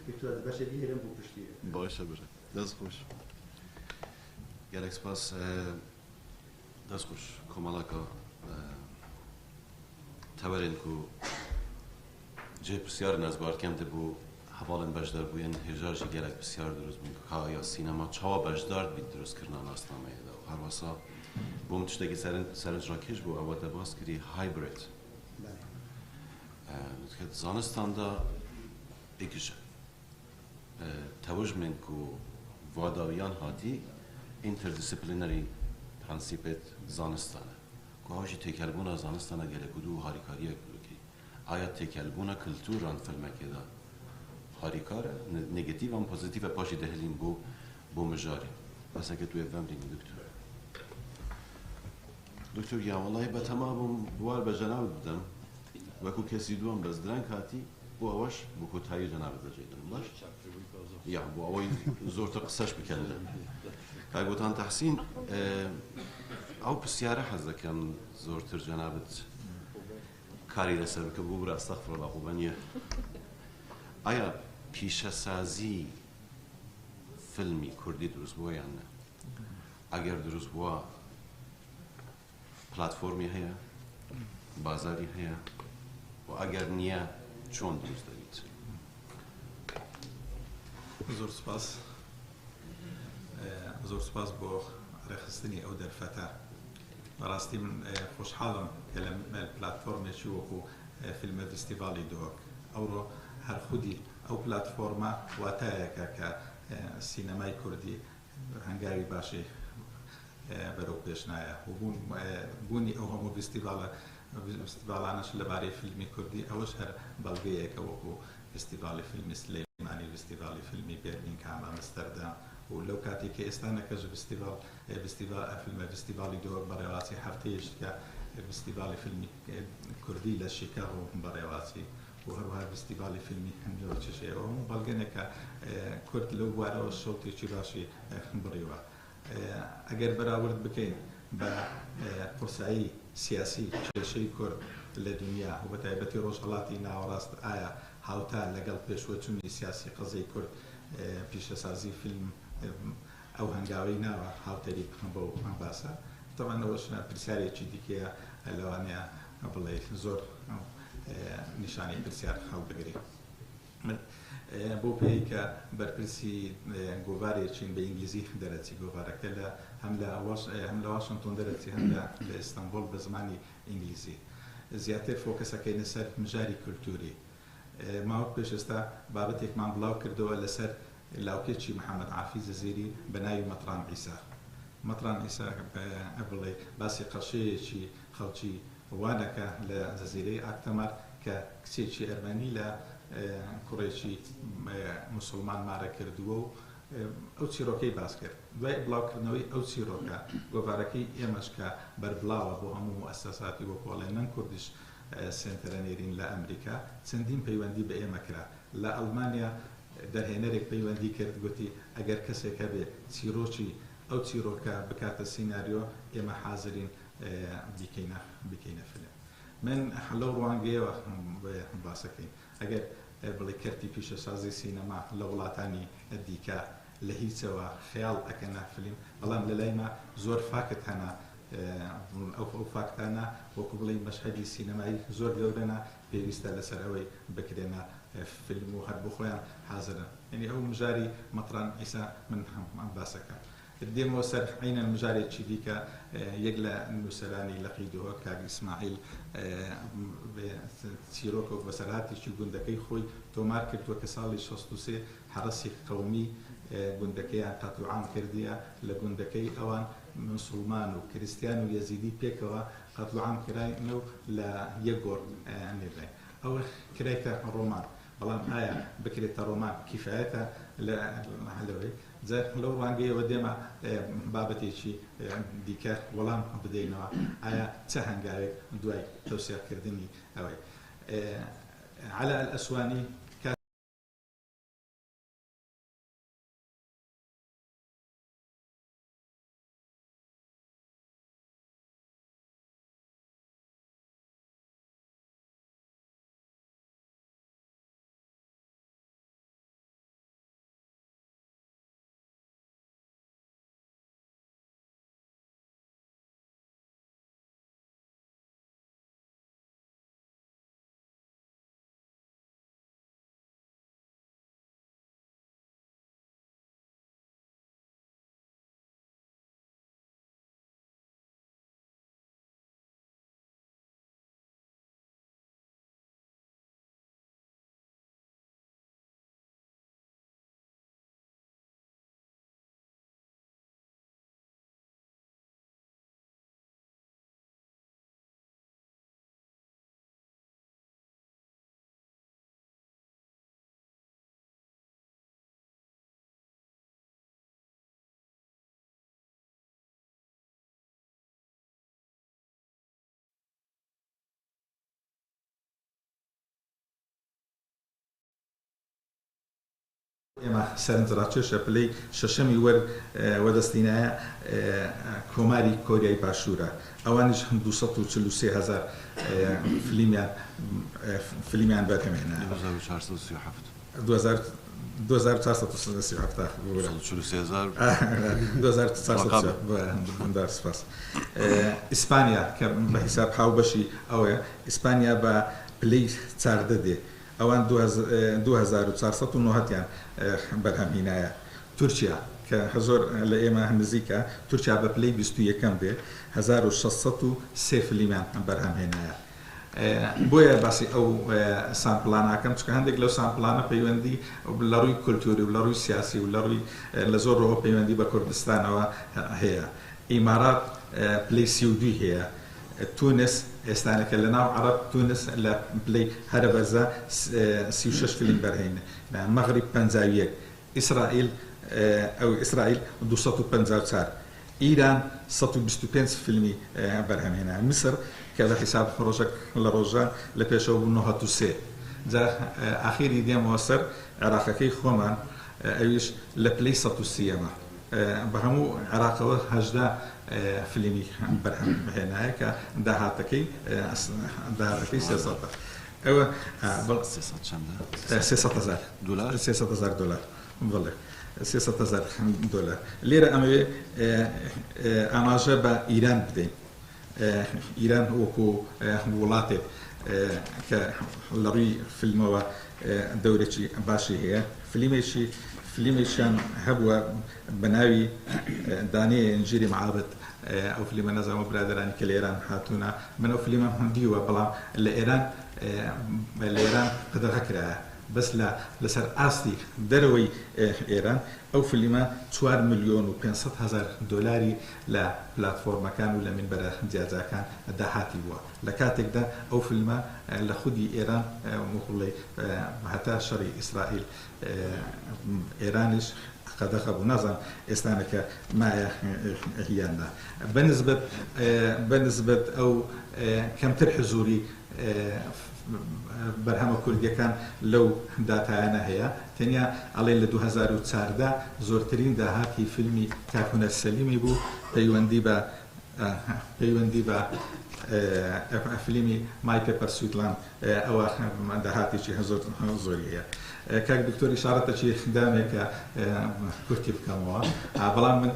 كنتوا باش دي هرم بوشتي باشه بره دست خوش گلکس پاس دست خوش کمالاکا تورین کو جه بسیار نزبار کم دبو حوالن بجدار بوین هجارش گلک بسیار درست بین که یا سینما چاوا بجدار بید درست کرنا ناسنامه دا و هر واسا بوم تشتگی سرنج راکش بو اول دباس کری هایبرید که زانستان دا ایکش توج من کو واداویان هاتی interdisciplinary پرنسیپت زانستانه که هاشی تکلبونا زانستانه گله کدو هاریکاریه کلوکی آیا تکلبونا کلتوران فیلمه که دا هاریکاره نگتیو هم پوزیتیو پاشی دهلیم بو مجاری بس اگه توی ومرین دکتر یا والله با تمام بوار به جناب بودم وکو کسی دوام بز درنگ هاتی بو آواش بو کتایی جناب دا جیدن باش یا بو آوای زورت قصاش بکنده که گوتان تحسین او بسیاره حزه کن زورتر جنابت کاری رسر که بو استغفر الله خوبانیه آیا پیشه سازی فیلمی کردی درست بوا یا نه؟ اگر درست بوا پلتفرمی هیا بازاری هیا و اگر نیه چون درست دارید؟ زور سپاس بۆ ڕێخستنی ئەو دەرفەتە بەڕاستی من خۆشحاڵم کە لە پلاتفۆرمێکی وەکو فیلمە فستیڤاڵی دۆک ئەوڕۆ هەر خودی ئەو پلاتفۆرمە واتایەکە کە سینەمای کوردی هەنگاوی باشی بەرەو پێش نایە و بوونی ئەو هەموو فستیڤاڵانەش لەبارەی فیلمی کوردی ئەوەش هەر بەڵگەیەکە وەکو فستیڤاڵی فیلمی سلەیمانی فستیڤاڵی فیلمی بێرلینگهام ئامستەردام ولو كاتي كيستانا كج فيلم فستيفالي دور بريواتي حفتيش كا فستيفالي فيلمي كردي لشيكاغو بريواتي وهروها فستيفالي فيلمي هنجو تشي او بلغنكا كرد لو وارو صوتي تشباشي بريوا اگر براورد بكين با قرصعي سياسي شي كرد للدنيا وبتايبتي روشالاتي ناوراست آيا هاوتا لقل بيشوتوني سياسي قضي كرد پیش سازی فیلم او هنگاوی ناوە هاوتەری بۆ باسە طبعا ئەوەش پرسیارێکی دیکەیە لەوانەیە بڵێ زۆر نیشانی پرسیار هەڵبگری بۆ پێی کە بەرپرسی گۆڤارێکین بە ئینگلیزی دەرەچی گۆڤارەکە لە هەم لە واشنگتۆن دەرەچی هەم لە ئیستانبول بە زمانی ئینگلیزی زیاتر فۆکەسەکەینە سەر مژاری کولتوری ماوەک پێش ئێستا بابەتێکمان بڵاو کردەوە لەسەر لاوکێکی محەممەد عافیز زێری بە ناوی مەتران عیسا مطران إسا أبلي باسي قرشي شي خلشي وانك لجزيرة أكتمر كسيتشي أرماني لا كوريشي مسلمان مارا كردوو ئەو چیرۆکەی باس کرد دوای بڵاوکردنەوەی ئەو چیرۆکە گۆڤارەکەی ئێمەشکە بەربڵاوە بۆ هەموو مؤسساتی وەکوڵێ نەن کوردیش سنتەرە نێرین لە ئەمریکا چەندین پەیوەندی بە ئێمە کرا لە ئەڵمانیا دەرهێنەرێک پەیوەندی کرد گوتی ئەگەر کەسێک هەبێ چیرۆکی ئەو چیرۆکە بکاتە سیناریۆ ئێمە حازرین بکەینە فیلم من لەو ڕوانگەیەوە باسەکەین ئەگەر بڵێ کەرتی پیشەسازی سینەما لە وڵاتانی دیکە لە هیچەوە خەیاڵ ئەکەنە فیلم بەڵام لە لایمە زۆر فاکت هەنا ئەو فاکتانە وەکو بڵێ مەشهەدی سینەمایی زۆر گەورەنە پێویستە لەسەر ئەوەی بکرێنە فیلم و هەر بۆ خۆیان حازرن یعنی ئەو مژاری مەطران ئیسا من باسەکەم دێمەوە سەر عینە مژارێکی دیکە یەک لە نووسەرانی لەقیدەوە کاک ئیسماعیل چیرۆکە و بەسەرهاتێکی گوندەکەی خۆی تۆمار کردووە کە ساڵی 63 حرەسی قەومی گوندەکەیان قەتڵعام کردیە لە گوندەکەی ئەوان مسلمان و کریستیان و یەزیدی پێکەوە قەتڵعام کراینە و لە یەک گۆڕ نێرێن ئەوە کرایتە ڕۆمان بەڵام ئایا بکرێتە ڕۆمان کیفایەتە لەوەی لەو ڕانگەیەوە دێمە بابەتێکی دیکە وەڵام بدەینەوە ئایا چه هەنگاوێک دوای تەوسیعکردنی ئەوەی علاء الأسواني ئێمە سەرنجڕاکێشە پلەی شەشەمی وەدەستینایە کۆماری کۆریای باشوورە ئەوانیش 243,000 فیلمیان بەرهەمهێنا 2400 سپاس ئیسپانیا کە بە حیساب هاوبەشی ئەوەیە ئیسپانیا بە پلەی 14 دێ ئەوان 2490 بەرهەمهێنایە تورکیا کە زۆر لە ئێمە نزیکە تورکیا بە پلەی 21 دێ 1603 فیلمیان بەرهەمهێنایە بۆیە باسی ئەو سامپلاناکەم چکە هەندێک لەو سامپلانە پەیوەندی لە ڕووی کولتوری و لە ڕووی سیاسی و لە زۆر ڕۆ پەیوەندی بە کوردستانەوە هەیە ئیمارات پلەی 32 هەیە تونس ئێستانەکە لە ناو عەرەب تونس لە پلەی هەرە بەرزە 36 فیلم بەرهەمهێنا مەغریب 51 ئیسرائیل 254 ئیران 125 فیلمی بەرهەمهێنا مصر کە لە حیساب ڕۆژێک لە ڕۆژان لە پێشەوە بوو 93 جا ئاخیری دێمەوە سەر عێراقەکەی خۆمان ئەویش لە پلەی 130 بە هەموو عێراقەوە 18 فیلمی بەرهەمهێنایە کە داهاتەکەی 300 ئەوە 300,000 دلار بڵێ 300,000 دلار لێرە ئەمەوێ ئاماژە بە ئیران بدەین ئیران وەکو وڵاتێک کە لە ڕووی فیلمەوە دەورێکی باشی هەیە فیلمێکیان هەبووە بە ناوی دانەیە ئەنجیری معابد ئەو فیلمە نەزانم برادرانی کە لە ئێران هاتوونە من ئەو فیلمە دیوە بەڵام لە ئێران قەدەغە کرایە بس لا لسر أصلي دروي إيران أو فيلم 4,500,000 دولاري لا بلاتفورم كان ولا من برا جازا كان دهاتي بوا لكاتك ده أو فيلم لخدي إيران مخلي حتى شري إسرائيل إيرانيش قد خبوا نظام إسلامك ما هيانا بالنسبة أو كم ترحزوري برهمه كردی كان لو داتانا هي تنیا علي ل 2014 زورترين داهاتی فيلمي كافون السليمي بو پەیوەندی بە فيلمي ماي بيبر سويتلاند او داهاتی شي زوريه كاك دكتور اشاره شي خدامك كنت بكموا بلان من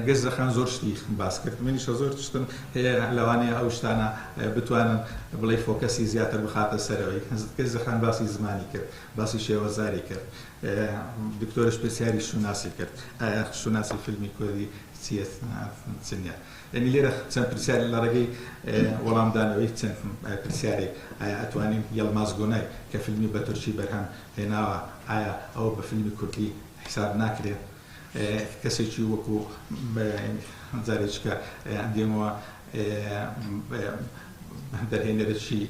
جزء خان زور شتي باسكت مني زور تشتن هي لوانيه او شتانا بتوان بلاي فوكسي زياده بخاطر سروي جزء خان باسي زماني كر باسي شي وزاري كر دكتور سبيسيالي شوناسي كر شوناسي فيلمي كوري سياس سنيا يعني ليرة تم برسالة لرجي ولام دانوي تم برسالة أتواني يلمازجوناي كفيلمي بترشي برهم هنا أو بفيلمي كردي حساب ناكره كسيتشي وكو زاريشكا عندما درهين رشي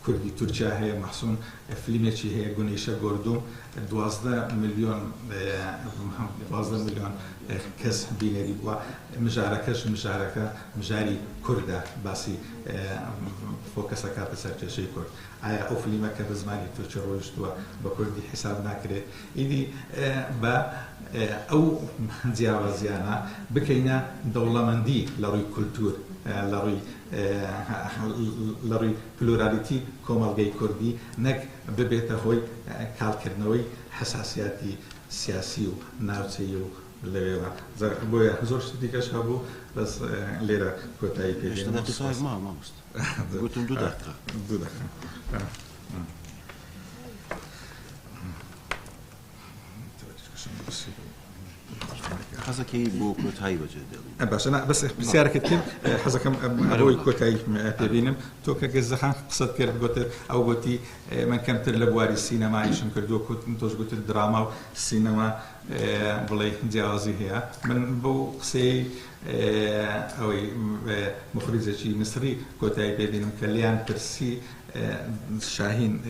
كردي تركيا هي محسون فيلمي شي هي جونيشا جوردون 12 مليون كس بيناري بوا مشاركة مجاري كردا باسي فوكسا كابسر شي كرد او فيلمي كبزماني تركيا دوا بكردي حساب ناكره إيدي با او زيانا بكينا دولمندي لروي كولتور لروي بلوراليتي كومالجي كردي نك ببيته هوي كالكرنوي حساسياتي سياسي وناوتي لويرا بويا زور شتي كشابو بس ليرا كوتاي بيجي اشتغلت صاير ما مست قلت له دودك حزكي بو كوتاي وجد باش انا بس بسيارك التم حزكم ابوي كوتاي بيبينم تو كجزخان قصه كرت قلت او قلتي من كم تلبواري السينما عايشن كردو كنت قلت الدراما السينما بلاي جوازي هي من بو قصي او مخرج شي مصري كوتاي بيبينم كليان برسي شاهين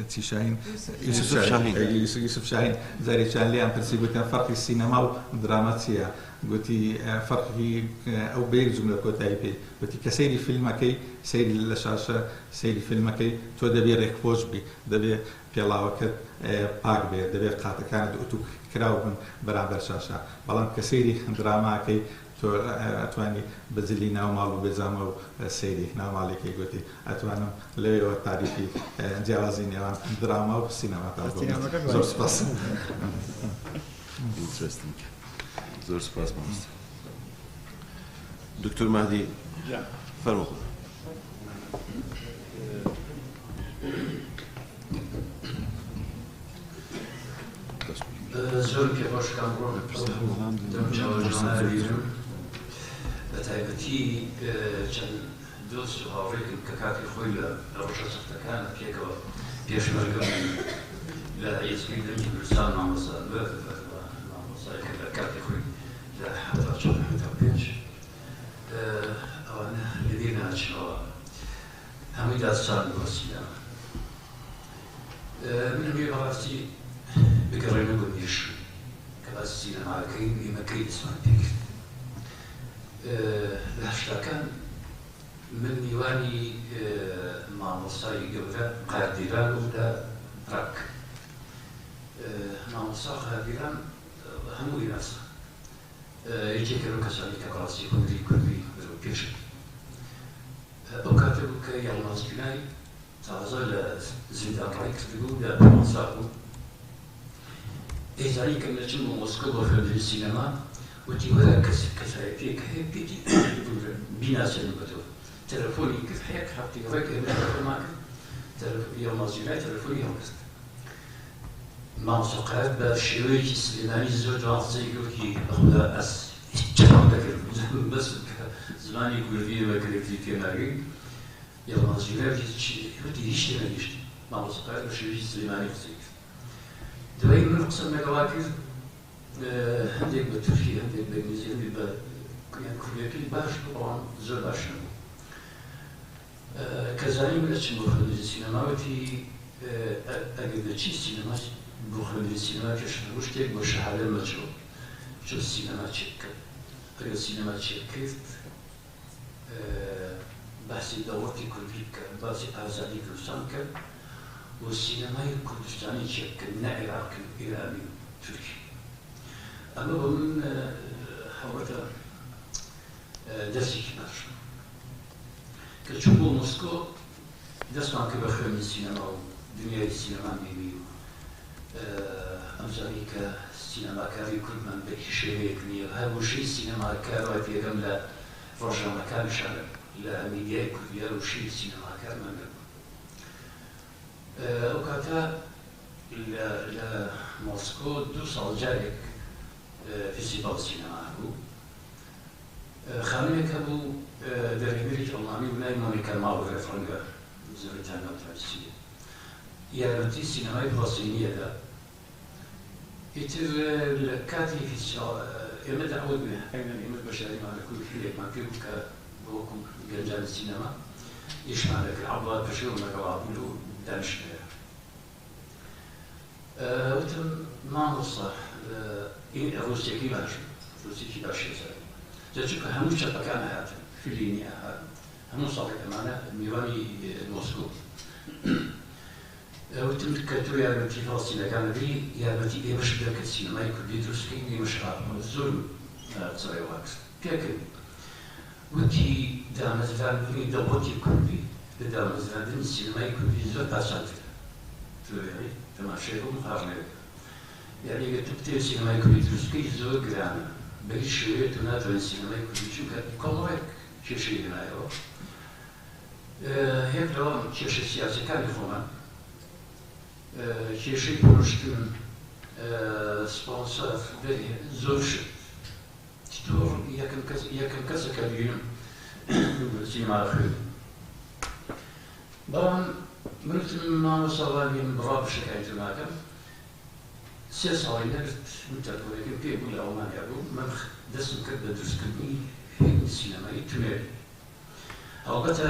يوسف شاهين زاري شاليان برسي قلت فرق السينما ودراماتيا قلتي فرقي او بيك جمله كوتاي بي قلتي كسيري فيلمكي سيري للشاشه سيري فيلمكي تو دبي ريكوج بي دبي بيلاوكت باك بي دبي قاطع كانت اوتو كراو من برابر شاشه بلان كسيري دراما تو اتواني بزلينا ومالو بزامو سيري نامالكي قلتي اتوانم ليو تعريفي جوازيني دراما وسينما تاع زور سباس interesting زور سپاس ماست دكتور مهدي فرمو زۆر پێ باشکان بە تایبەتی چەند دۆست و هاوڕێکم کە کاتی خۆی لە ڕۆژە سەختەکانە پێکەوە پێشمەرگەم لە هێزگەی دەنگی کوردستان مامۆستایەکە لە کاتی خۆی لە 1975 ئەوانە لەبیر ناچەوە هەمووی داستان بۆ سینەما من هەمووی بەڕاستی بگەڕێنە بۆ مێشووی کە باسی سینەماکەی ئێمەکەی دەستمان پێکرد لە هەشتاکان من میوانی مامۆستای گەورە قادیران و لە ڕاک مامۆستا قادیران هەمووی ناسا یەکێکە لەو کەسانی کە بەڕاستی کوردی پێشن ئەو کاتە بوو کە یاڵماز بینایی تازە لە زیندان ڕای کردبوو لە پەمانسا بوو ئێزانی کە لەچم بۆ مۆسکۆ بۆ خوێندنی سینەما وتی وەرە کەسای پێک هەیە پێتی بیناسێن بەتەوە تەلەفۆنی کرد هەیە هەفتێک ڕێک تەلەفۆنمان کرد یاڵماز بینایی تەلەفۆنی هەڵکەست مامۆستا بە شێوەیەکی سلێمانی زۆر جوان قسەی گوتی بەخدا ئەس هیچ دەکرد بەس زمانی کوردی وەکرێتی پێناگەی یاڵماز بینایی وتی هیچ تێنەگەیشت مامۆستا بە شێوەیەکی سلێمانی قسەی کرد دوای من قسە مەگەڵا کرد هەندێک بە تورکی هەندێک بە ئینگلیزی هەندێک بە کوردیەکەی باش بەڵام زۆر باش نەبوو کە زانی من ئەچم بۆ خوێندنی سینەماوەتی ئەگەر دەچی سینەما بۆ خوێندنی سینەما کەش هەموو شتێک بۆ شەهادە مەچەوە چۆن سینەما چێ بکەن ئەگەر سینەما چێ کرد باسی دەوڵەتی کوردی بکەن باسی ئازادی کوردستان بکەن و سینەمای کوردستانی چێ بکەن نە عێراق و ئێرانی و تورکی ئەمە بۆ من هەوڵەتە دەستێکی باش کە چوون بۆ مۆسکۆ دەستمان کرد بە خوێندنی سینەما و دنیای سینەما مێمی و ئەمجاری کە سینەماکاری کوردمان بەکی شێوەیەک نییە هەر وشەی سینەماکار وای پێگەم لە ڕۆژنامەکانشان لە میدیای کوردیە وشەی سینەماکارمان نەبوو ئەو کاتە لە مۆسکۆ 2 ساڵ جارێک فستیڤال سینەما بوو خانوویەک هەبوو دەرهێنەرێکی ئەڵمانی و ناوی مۆنیکا ماڵۆڤ ڕەنگە زۆرتان ناوتوانسیە یارمەتی سینەمای فڵەستینیەدا ئیتر لە کاتی ئێمە داوت ئێمە بەشاریمان لە کوردیێکمان پێ بوو کە بۆ وەکو گەنجانی سینەما ئیشمان دەکرد عەبدوڵڵا پەشێو لەگەڵا بوون و دانیشتوویە وتم مامۆستا ڕوسیەکەی باش ڕوسیەکی باشێزە چونکە هەموو چەپەکان هاتن فیلینی هات هەموو ساڵێک ئەمانە میوانی مۆسکۆ وتم کە تۆ یارمەتی فەڵەستینەکانەکەی یارمەتی ئێمەش بدە کە سینەمای کوردی دروستکەین ئێمەش زۆر چڕێوە کرد پێکرد وتی دامەزراندنی دەوڵەتی کوردی لە دامەزراندنی سینەمای کوردی زۆر ئاسانترە تەماشای بۆ مقارنەوەکە یعنی ئەگەر تۆ بتەوێت سینەمای کوردی دروستکەی زۆر گرانە بەهیچ شێوەیە تۆ ناتوانێت سینەمای کوردی چونکە کۆمەڵێک کێشەی هێنایەوە یەک لەوە کێشە سیاسیەکانی خۆمان کێشەی پۆشتن سپۆنسەر زۆر شت تۆ یەکەم کەسێکە بینم سینەما خوێن بەڵام من وتم مامۆستاوانیم بڕا بشەکانی تۆ ناکەم 3 ساڵی نەگرت من تەرکۆڵێکم پێ بوو لە ئەڵمانیا بوو من دەستم کرد بە دروستکردنی فیلمی سینەمایی تونێری هەڵبەتە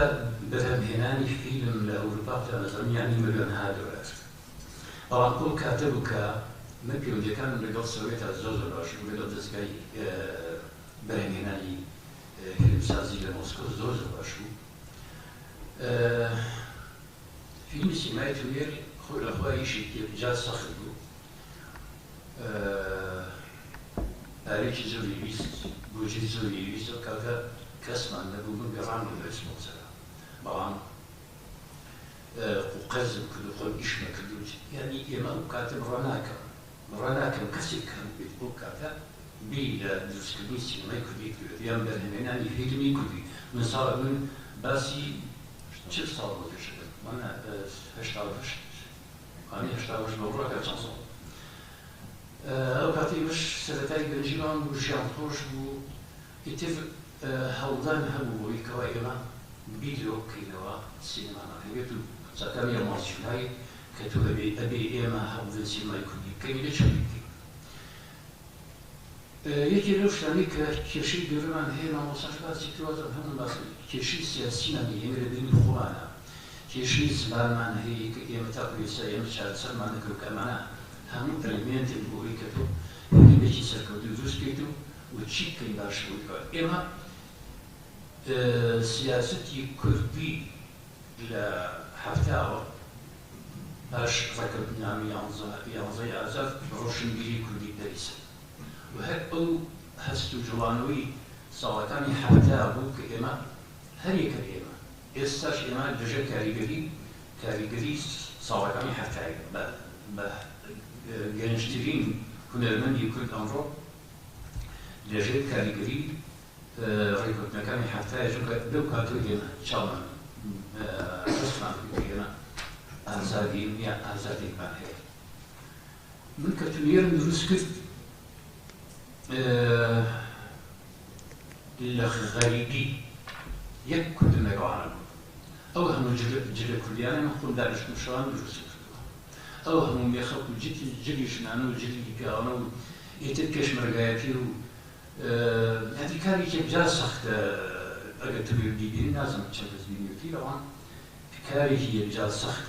بەرهەمهێنانی فیلم لە ئەوروپا دامەزراندنی ملیۆنها دۆلار بەڵام ئەو کاتە بوو کە من پەیوەندیەکانم لەگەڵ سۆڤێتە زۆر باش بوو لەگەڵ دەستگای بەرهەمهێنانی فیلمسازی لە مۆسکۆ زۆر باش بوو فیلمی سینەمای تونێری خۆی لەخوای ئیشی جار سەخت بوو پارێکی زۆری ویست بۆجێی زۆری ویست و کاتە کەسمان نەبوو من گەڕام لە سپۆنسەرە بەڵام قەزم کرد و خۆم ئیشمە کرد و یعنی ئێمە ئەو کاتە بڕوا ناکەم کەسێک کەم بێت بۆ کاتە بی لە دروستکردنی سینەمای کوردی کرد یان بەرهەمهێنانی فیلمی کوردی من ساڵە من باسی 40 ساڵ بۆ پێشەکەم من 88 بەڕۆکە چەند ساڵ ئەو کاتی مش سەرەتای گەنجیمان بوو ژیان خۆش بوو ئیتر هەوڵدان هەبوو بۆی کەوا ئێمە بیرۆ بکەینەوە سینەما ناکەوێت و چاکەمی ئەماسیونایی کە تۆ ئەبێ ئێمە هەوڵدن سینەمای کوردی بکەین لە چۆن بکەین یەکێ لەو شتانەی کە کێشەی گەورەمان هەیە مامۆستاش باسی کردووە هەموو باس کێشەی سیاسیمان هەیە ئێمە لە بینی خۆمانە کێشەی زمانمان هەیە کە ئێمە تا پێویستە ئێمە چارەسەرمان نەکرد کە ئەمانە هەموو ئەلمێنتێک بۆی کە تۆ فیلمێکی سەرکەوتوو دروست بکەیت و چی بکەین باش بکەوە ئێمە سیاسەتی کوردی لە هەفتاوە باش ڕێککەوتنامی 11 ئازار ڕۆشنبیری کوردی پەریسە و هەر ئەو هەست و جوڵانەوەی ساڵەکانی هەفتا بوو کە ئێمە هەریەکە ئێمە ئێستاش ئێمە لەژێر کاریگەری ساڵەکانی هەفتایە بە گەنجترین هونەرمەندی کورد ئەمڕۆ لەژێر کاریگەری ڕێککەوتنەکانی هەفتایە چونکە لەو کاتۆ ئێمە چاڵمان ڕستمان ئێمە ئازادی نیە ئازادێکمان هەیە من کە تونێرم دروست کرد لە غەریبی یەک کوردنەکەوانە بوو ئەو هەموو جلە کوردیانە من خۆم دانیشتنشەوان دروست کردووە أو هم يخلقوا جلي شنانو جلي كانوا يتكش مرقايتي هذه كان يجيب جال سخت أجر تبي بدي لازم تشخص بيني طبعا كاري هي جال سخت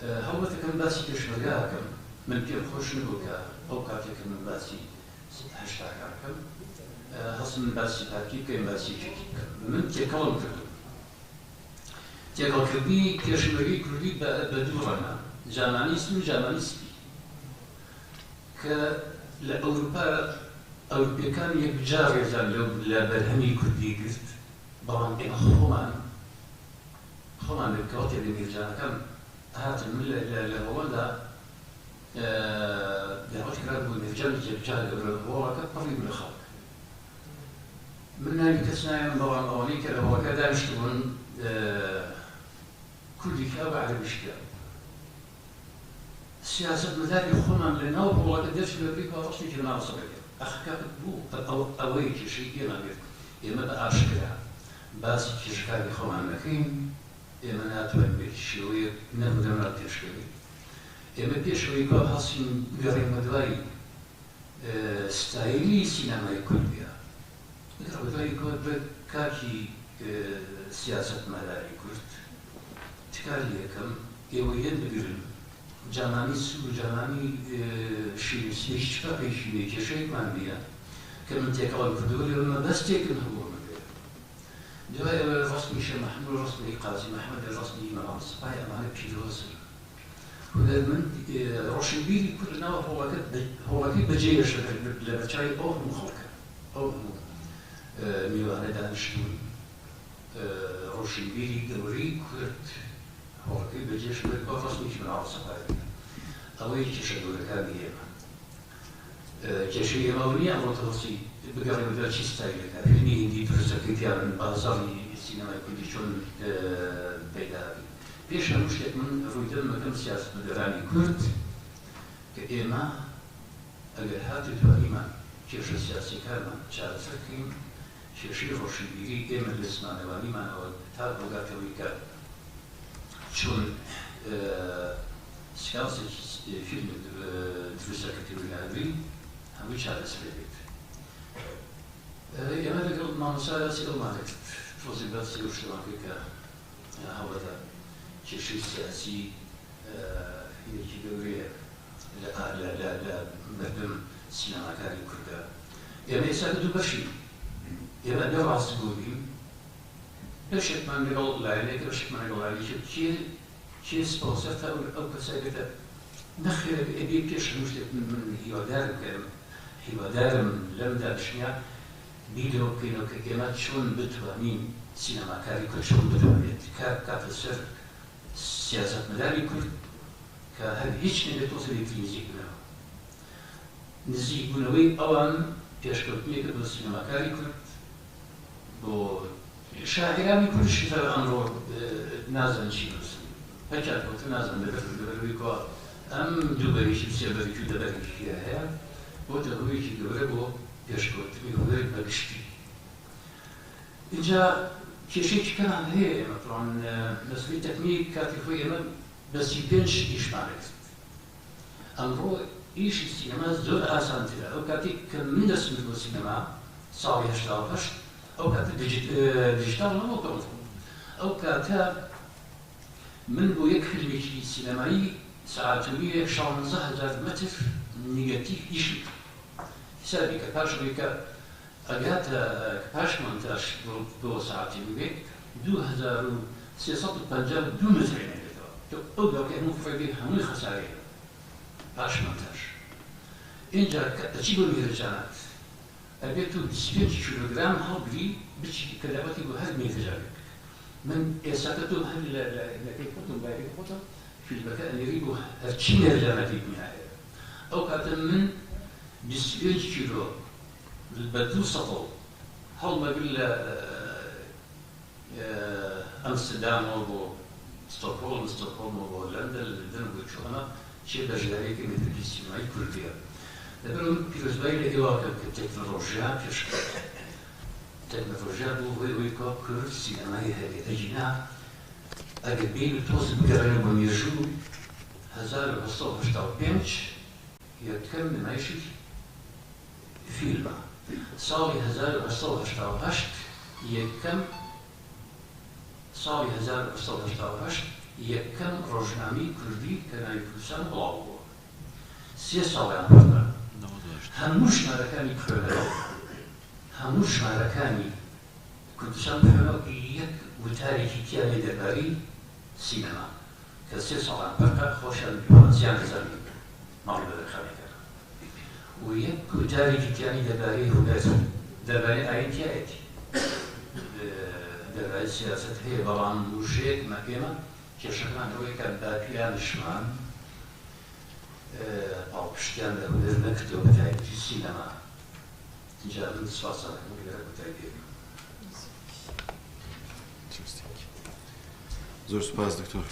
هو تكن باسي كش مرقاكم من كيف خوش نبوكا أو كاتك من باسي هشتاك عكم حصل من باسي تاكي كم باسي كيكا من تكلم كردو تكلم كردي كش مرقي كردي بدورنا جامعني اسمه جامعني اسمي كالأوروبا أوروبا كان يبجار يزال لو لبرهمي كردي قلت طبعا إن خمان الكواتب اللي يرجع كم هات من لهولندا دعوت كراب والرجال يبجار هو كقريب من الخلق من هذه كسنايا من طبعا أوليك هو كذا يشتغلون كل كاب على مشكلة سياسة مداري خمان لنا وهو قدرش بيبريك ورسمي جماعة صغيرة أخكار بو أوي شيء ينابير إما بقى شكلها بس كشكال خمان مكين إما ناتو بيت شوية نبدأ من التشكيل إما بيشوي كاب حسين غير مدواري ستايلي سينما يكون بها غير مدواري كاب كاكي سياسة مداري كرت تكالي كم يوين بقرن جامانی سو جامانی شیعه شفاقی شیعه که شیء من بیا که من تکال کردولی و من بس تکن هو من بیا دوای رسمی شه محمود رسمی قاضی محمد رسمی امام صباح امان پیروز و من روشنبیلی کردنا هو کی بجیه شکل لبچای او مخلکه او میوانه دانشجوی روشنبیلی گوری کرد هو كي بيجيش بالقفص مش من عرصة هاي أو يجي شدوا لك هذه جشية مولية أو تغطي بقارن ولا شيء ستايل كذا فيني هندي درس كتير من بازاري السينما يكون يشون بيدا بيش هنوشيك من رويدل مكان سياسة مدراني كرد كإما أجر هاتي توانيما كيش السياسي كارما شعر سكين شيء روشي بيجي إما الاسمان وانيما أو تاب وقاتل ويكاد شون سياسة فيلم دروسة كتير العربي هم وش هذا سبيت يا ما ذكر ما مسألة سيد ما ذكر فوزي بس يوش ما فيك هذا شيء سياسي يجي دوري لا مردم سينما كاري كردا يا ما يساعدوا بشي يا ما درس بودي بشت من يقول لا عليك بشت من يقول عليك شيء سبونسر أو كسائر نخير أبي كيش مشتت من هيودار لم دارشنيا بيدو كينو كجماعة شون بتوانين سينما كاري كل شون بتوانين كافسر سياسة مداري كل كهذا هيش نبتوصل يتنزيق منه نزيق منوي أوان بيشكل ميك بالسينما كاري كل بو شاعراني كل شيء ترى أمره نازل شيء هكذا كنت نازل بدربيكوا أم دوبي شيء سيبري كده بري فيها وتقولي كده بربو يشكوت بيقول بقشتي إنجا كشيء كان هي مثلاً مسؤولية تكنيك كاتفوية بس يبينش إيش معرفت أمره إيش السينما زود آسان ترى أو كاتيك من اسم السينما صار يشتغل فشت أو كاتب ديجيتال ما هو أو كاتب من بو يكفي المشي السينمائي ساعتوية 16000 متر نيجاتيف يشي حسابي كباش ويكا أجات كباش مونتاج بو ساعتوية 2350 2 مترين تو أودا كأنه فريق همي خسارة باش مونتاج إنجا تجيبوا المهرجانات أبيتو 20 كيلوغرام هالبري بتشي كلابتي وهذا مهرجانك من يساعدتو هل لكيكتم بايكتم في المكان اللي يريدوا هرتشين مهرجانات يبنيها أو كاتم من 20 كيلو البدو سطو هل ما قل أمستردام أو ستوكهولم أو هولندا لندن وشونا شيء بجاري كمثل السينمائي كردية دابا بالنسبة لي إيوا كتكنولوجيا كشكل التكنولوجيا بو ويكا كل السينمائي هذه أجينا أجبين توصل بقرن بميرجو 1985 یەکەم نمایشی فیلمە. ساڵی 1988 یەکەم ڕۆژنامەی کوردی کە ناوی کوردستان بڵاو بووە. 3 ساڵیان پێدا هەموو ژمارەکانی خوێنەوە، هەموو ژمارەکانی کوردستان خوێنەوە یەک وتارێکی تیانی دەربارەی سینەما کە 3 ساڵیان پێدا خۆشیان زیان لەسەر ماڵی بەدرخانێکەکە و یەک وتارێکی تیانی دەربارەی هونەر، دەربارەی ئاینتیایەتی، دەربارەی سیاسەت هەیە، بەڵام وشەیەک مەپێمە کێشەکان ئەوەیە کە باپیرانشمان پاڵپشتیان لە هونەر نەکردەوە بە تایبەتی سینەما. اینجا من سپاسان دەکەم لەگەڵ وتای پێبێ. زۆر سپاس دکتۆر.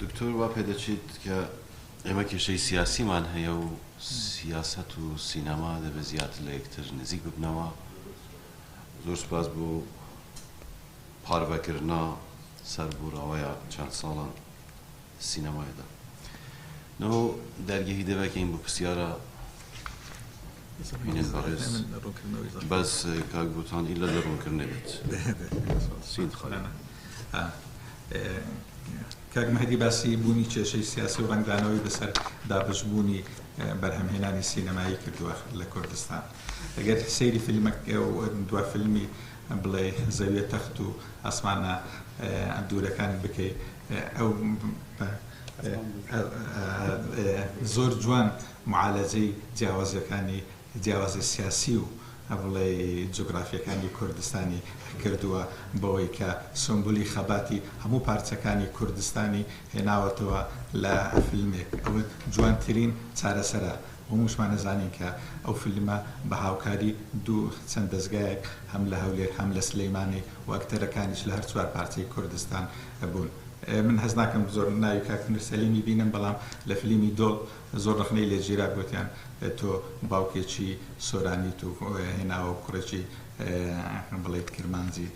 دکتۆر وا پێ دەچێت کە ئێمە کێشەی سیاسیمان هەیە و سیاست و سینەما دەبێت زیاتر لە یەکتر نزیک ببنەوە. زۆر سپاس بۆ پارڤەکردنا سەربوڕاوەیە چەند ساڵان سینەمایەدا. نەوە دەرگەهی دەبێت کە این بۆ پرسیارە بینێت بەڕێز بەس کاک بوتان ئیلا لە ڕوونکردنێ بێت. کاک مەهدی باسی بوونی کێشەی سیاسی و ڕەنگدانەوەی بەسەر دابەشبوونی بەرهەمهێنانی سینەمایی کردووە لە کوردستان. ئەگەر سەیری فیلمەکە و دوای فیلمی بڵێ زەویە تەخت و ئاسمانە دوورەکان بکەی، ئەو زۆر جوان معالەجەی جیاوازەکانی جیاوازی سیاسی و بڵێ جوگرافیەکانی کوردستانی کردووە بەوەی کە سمبولی خەباتی هەموو پارچەکانی کوردستانی هێناوەتەوە لە فیلمێک. ئەوە جوانترین چارەسەرە. هەمووشمان نەزانین کە ئەو فیلمە بە هاوکاری دوو چەند دەستگایەک هەم لە هەولێر هەم لە سلەیمانی و ئەکتەرەکانیش لە هەر چوار پارچەی کوردستان بوون. من هەز ناکەم زۆر ناوی کاک سەلیمی بینم، بەڵام لە فیلمی دۆڵ زۆر ڕخنەی لێگیرا گوتیان تۆ باوکێکی سۆرانیت و هێناوە کوڕێکی بڵێت کرمانجی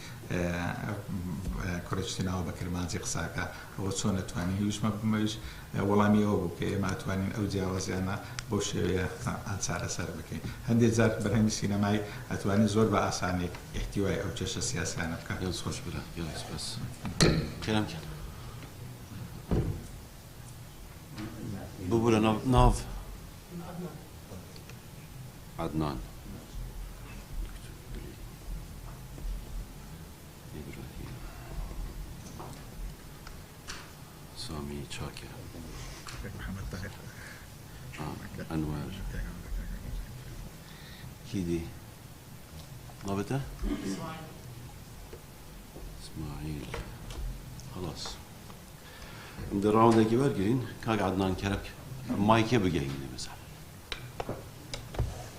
کوڕێکی ناوە بە کرمانجی قساکە، ئەوە چۆن نەتوانین هیچمە بمەویش وەڵامی ئەوە بوو کە ئێمە ئەتوانین ئەو جیاوازیانە بۆ شێوەیە چارەسەر بکەین. هەندێک جار بەرهەمی سینەمای ئەتوانین زۆر بە ئاسانی احتیوای ئەو کێشە سیاسیانە بکات. خۆش برا سپاس. کێرام کێن ببوورە ناو عدنان. سامی چاکر. أنوار كيدي نابته إسماعيل. خلاص عند الراوند اللي برجرين كاك عدنان كرك مايكي بجايني مثلا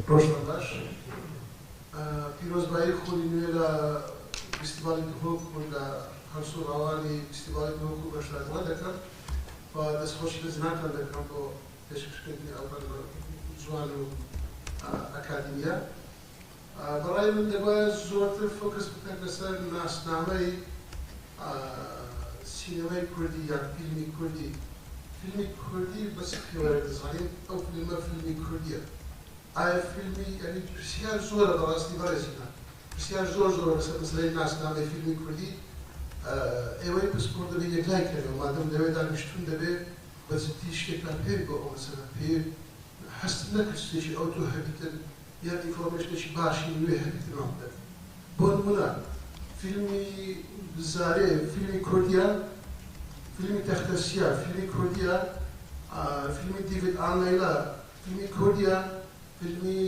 روشنباش پیروزبایی خودی نیلا فستیوالی دهوک ولا هرسو روانی فستیوالی دهوک باشد ودکم و دست خوشی بزنان دکم با تشکیل اول جوانو اکادمیا. برای من دبای زورتر فوکس بکنم مثلا ناسنامه سینمای کردی یا فیلمی کردی. فیلمی کردی بس خیلی دزاین او فیلمی کردیه. آیا فیلمی یعنی بسیار زوره دراستی برایشینا. بسیار زور مثلا ناسنامه فیلمی کردی. ایوای پسپورت دبی یکلای کرده. مادام دوی دانشتون دبی بس تیشکی کار پیر با مثلا پیر حس نکستیش اوتو هبیتن یا اینفورمیشنش باشی نیه هبیتن آمده. بون منا فیلمی زاره فیلمی کردیا، فیلمی تختسیا، فیلمی کردیا، فیلمی دیوید آنلیلا، فیلمی کردیا، فیلمی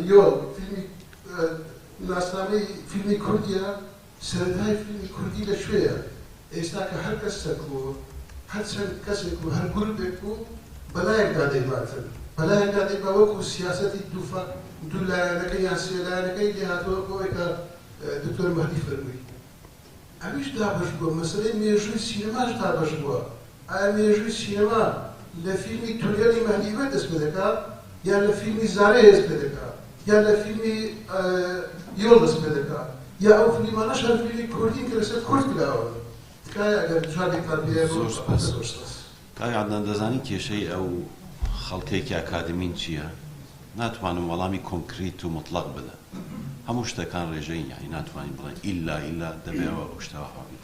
یول، فیلمی ناسنامه فیلمی کردیا، سردای فیلمی کردی لشویه. استاک هر کسکو، هر چند کسکو، هر گروهکو بلای داده باتن. بلای داده باوکو سیاستی دولارنکی سیالانکی لهاتو کوی که دکتر مهدی فرمی. امیش دابش بود. مثلا میجوی سینماش دابش بود. آیا میجوی سینما لفیلمی تولیانی مهدی بود اسم دکا یا لفیلمی زاره اسم دکا یا لفیلمی یول اسم دکا یا ئەو فیلمانە شار فیلمی کوردین کە لەسەر کورد کراوە تکایە ئەگەر دژادێک تربیە زۆر سپاس. کاک عەدنان دەزانی کێشەی ئەو خەڵکەیەکی ئاکادمین چییە؟ ناتوانم وەڵامی کۆنکریت و مطلق بدەم. هەموو شتەکان ڕێژەین، یعنی ناتوانین بڵێن ئیلا دەبێەوە ئەو شتەوە هەڵبێت.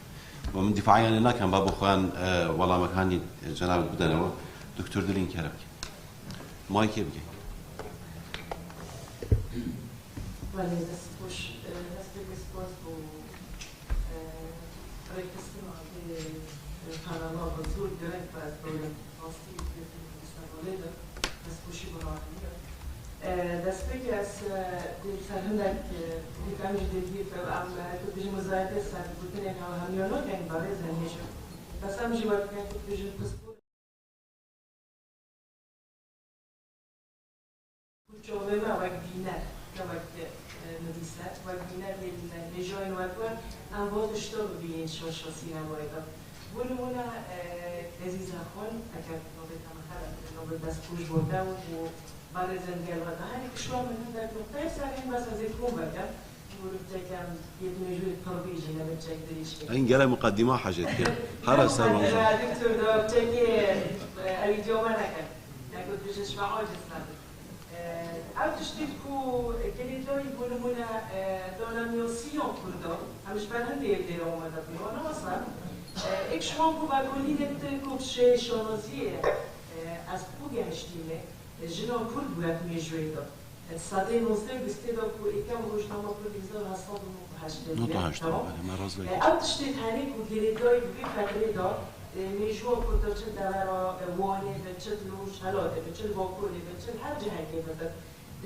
و من دیفاعیان لێ ناکەم با بۆ خۆیان وەڵامەکانی جەنابەت بدەنەوە. دکتۆر دلین کێرە بکەین. مایکێ بگەین. Vale, depois depois do requestionar de para nova azul grande para o nosso tipo de estabilidade depois chegou a depois de saber que digamos de vir am que biji muzaite sabe porque né a reunião não tem várias reuniões passamos de uma que biji جوابه وقت بینر که وقت ندیسه وقت بینر لیجای نوکر ام بود اشتباه ببینید شاشاسی نمایده بولمونه عزیز خون اگر نوبت همه نوبت دست پوش برده و بعد زندگی البته هری که شما من در نقطه سرین بس از این بگم بولم تکم یه دونه جوری تربیجی نبود چک دریش که این گله مقدمه حاجت که هر سر موضوع دکتر دار چکی ویدیو من نکرد نگود بجش و عاجز نبود او تشتید که کلیدایی بولمونه دانمیاسیون کرده همش برهنده دیر آمده بیانه مثلا ایک شما که با کلیدت کبشه شانازیه از خوگه هشتیمه جنان کرد باید میجوی داد ساده 19 بسته داد که ایکم روشنامه پرویزدار هستاد و هشته او تشتید هنی که کلیدایی بی فکری داد میجوا کرده چه دورا وانه به چه لوش حلاته به چه واکولی به چه هر جهت که بده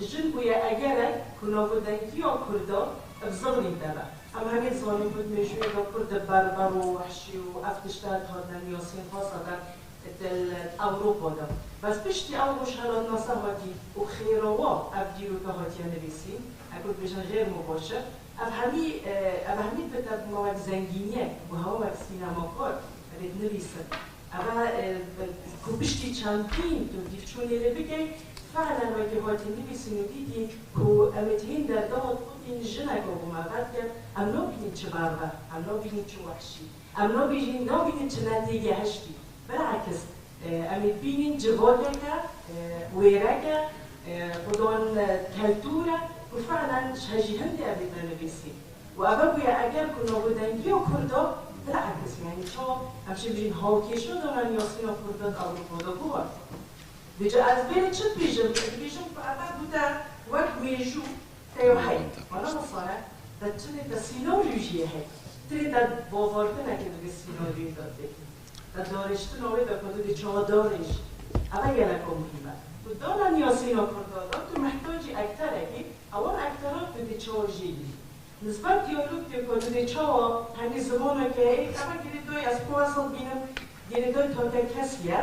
جن بویا اگر کنابودنگی یا کرده افضلی داره اما همین زانی بود میجوی با کرده بربر و وحشی و افتشتاد هادن یاسین خاصه دل اروپا داره بس پشتی اولش حالات نصاحتی و خیروا افدیرو که هاتی نویسیم اگر بجن غیر مباشر افهمی بتر مواد زنگینیه و هوا سینما کار نویسه اما کبشتی چندین تو دیفچونی رو بگی فعلا وقتی هاتی نویسین و دیدی که امتین در داد خود این جنگ رو بمعبد کرد ام نبینید چه بربر ام نبینید چه وحشی ام نبینید چه نتیگه هشتی برعکس امید بینید جواده که ویره که خودان کلتوره و فعلا شهجی هنده امید نویسی و اما باید اگر کنابودنگی و کرده بالعكس يعني شو همشي بيجين هاوكي شو دارن ياسين وفردان أوروبا دكوا بيجا از بين شد بيجن فأبد بودا وقت ميجو تيو هاي ولا مصارع ده تشني ده سيناريوجي هاي تري ده باوردن أكيد ده سيناريو ده دارشتن أوي ده كده دي چه دارش أبا يلاكم مهمة ودارن ياسين وفردان تو محتاجي أكتر أكيد أول أكترات بدي چه نسبت دیالوگ که چا همین زمانه که اما گریدوی از پواسل بینم گریدوی تا کسیه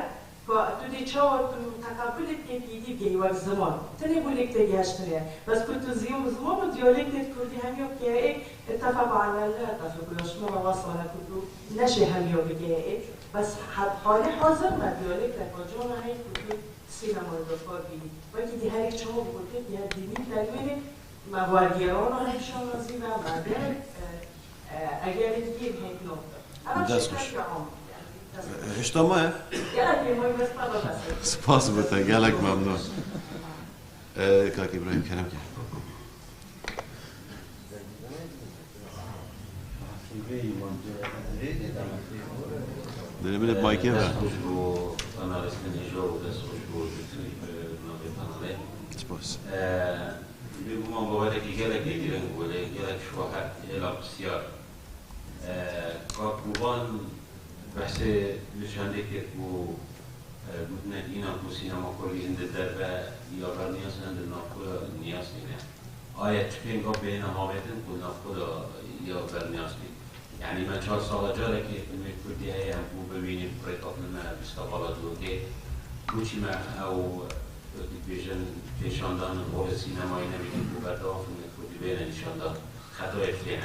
که تو چا تقبلت یکی دیگه وقت زمان تنی بولیک تگهشتره بس که تو زمان و دیالوگ کردی همیو که اتفاق عمل اتفاق یاشما و واسانه کدو نشه همیو بگه بس حال حاضر ما دیالوگ تکاجون هایی کدو سینما دفار بینی وقتی دی هر یک چما بگوته دی هر دیمی تلوینه مواردیران و همشانازی و بعد اگر دیگه هیچ نقطه. دست خوش. اشتماعه؟ سپاس بوده گلک ممنون. کاک ابراهیم کرم که. دلمه مایکه و. سپاس. بگم باوره که گلک نگیرن ولی گلک شواهد اعلام بسیار کاکوبان بحث نشانده که بودن اینا که سینما کلی هنده در و یا بر نیاز هنده نافکودا نیاز نیه آیا چپین که بین هاویتن که نافکودا یا بر نیاز نیه یعنی من 4 سال جاره که فیلم کردی هایی هم ببینیم پریتاف نمه بستقالا دوگه بوچی من او بیشتر پیشاندان قول سینمایی نمی‌کنه که بعد آفرین کردی بین نشاندان خطای فیلم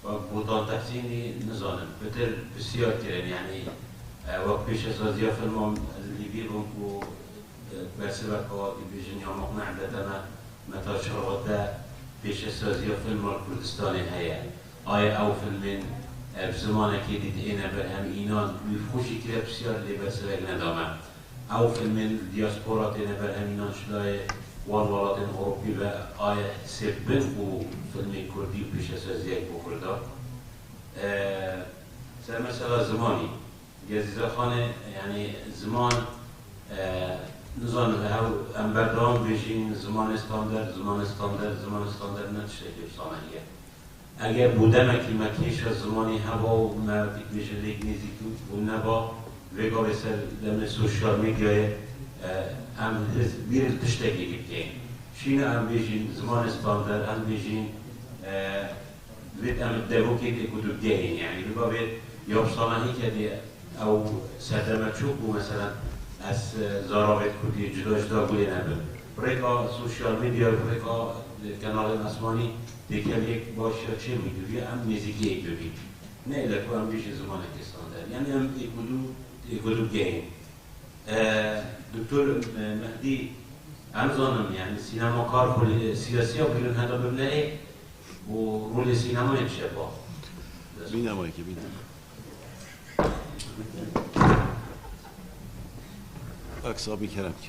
و بودن تحسینی نزانم بهتر بسیار کردن یعنی وقت پیش از سازی فیلم لیبی رو که برسه وقتی بیشتر یا مقنع دادن متى شغلته پێشەسازی فیلم کوردستانی هەیە ئایا ئەو فیلمێن بزمانێکی دیدئێنە بەرهەم ئینان خوشی کرا پرسیار لێ بەسەرێک نەدامە ئەو فیلمێن دیاسپۆرا تێنە بەرهەم ئینان شدایە وان وڵاتên ئەوروپی بە ئایا سێ بن و فیلمی کوردی و پێشەسازیەک بۆ کووردا سەر مەسەلا زمانی گەزیزەخانێ یعنی زمان نزانم ئەم بەردەوام بێژین زمان ستاندەر نە تشتێکی ئەفسانەیە ئەگەر بودەمێکی مەکێشە زمانی هەوا و مەوەتێک بێژە لێک نزیک و نەبا وێگا بێسەر لەمە سۆشیال میدیایە ئەم بیرن تشتێکی بکەین شینە ئەم بێژین زمان ستاندەر ئەم بێژین بێت ئەم دەبۆکێک و دوگەین یعنی ببا بێت یا ئەفسانەیەکە دێ ئەو سەردەمەچووک بوو مەسەلەن از زاراوت کردی جدا گویی نبود. برای سوشیال میدیا برای کانال اسمانی دیگر یک باشه چه میدونی هم میزیکی ایدوری. نه لکو هم بیش زمان استاندارد. یعنی هم ایکودو گیم. دکتر مهدی امزانم یعنی سینما کار کلی سیاسی ها بیرون هدا ببینه و رول سینما نمیشه با. بینمایی که بینم. أكسابي كلامك.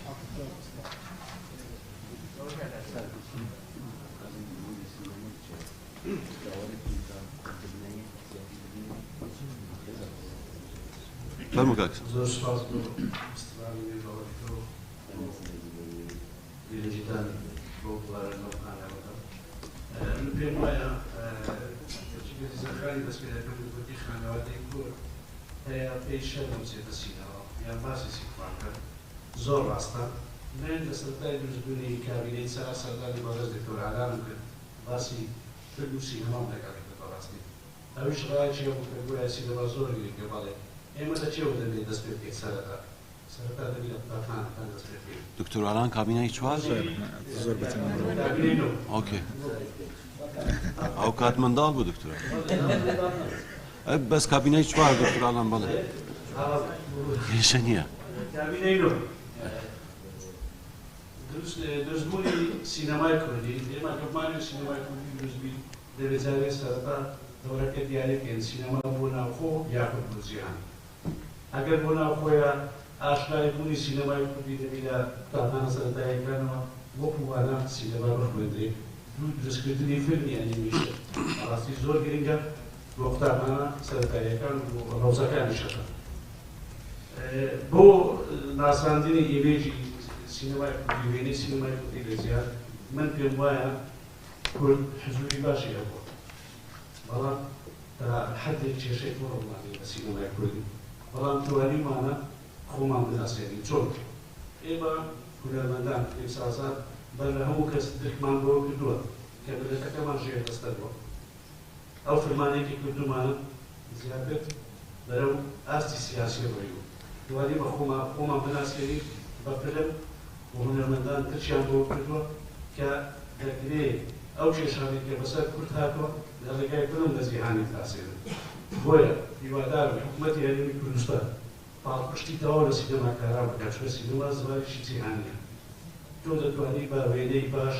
فرموك أكسا. زور سپاس بو استقلالی می‌باید و دیجیتال بوکلار نوکانه بودم. نپیم بایا چیزی زخاری بس بیاد بودی خانواده کور هیا پیش نمی‌شد سینما یا باسی سیفانکر زور راستا من دستای دزبونی کابینه سر سردانی باز دکتر علام کرد باسی فیلم سینما نکردیم به راستی. اویش رای چیه بود که سینما زوری که باله. اما تا چه بوده می دست پیت سرتا دنیا باتان دست پیت. دکتر علام کابینه چوار؟ زور بتمام. کابینه نو. اوکی. او کات مندال بود دکتر. بس کابینه چوار دکتر علام باله. یشنیه. کابینه نو. دزبونی سینمای کردی. اما کمانی سینمای کردی دزبی دویزاری سرتا دوره که دیاری کن سینما بونا خو یا خود بزیان. اگر بونا خویا آشکاری بونی سینمای کردی دمیلا تابان سرتای کنوا وقوانا سینما بخوندی دستکردنی فیلمی انیمیشن. راستی زور گرینگا وقتابانا سرتای کن روزکانی شده. بو ناساندنی ایمیجی سینمای کردی وینی سینمای کردی بزیان من پیم وایا کل حضوری باشی ابو. والله حد الشيء مرة معني بس إنه ما يكون والله تواني معنا خوما من الأسئلة شو إيبا كل المدام إحساسات بل هو كسدك ما نقول كدوا كبرت كمان شيء تستدوا أو في المعنى كدوا معنا زيادة برو أستي سياسي بريو تواني بخوما من الأسئلة بفلم وهنا المدام ترشان بقول كدوا كدري أو شيء شامل كبسات كل هاتوا لذلك كلهم نزيهان تأثير. بويا يوادار حكومتي هذه من كردستان. بعض مشتي دولة سينما كهرباء كشف سينما زواري شيء زيهانية. جودة تواني باويني باش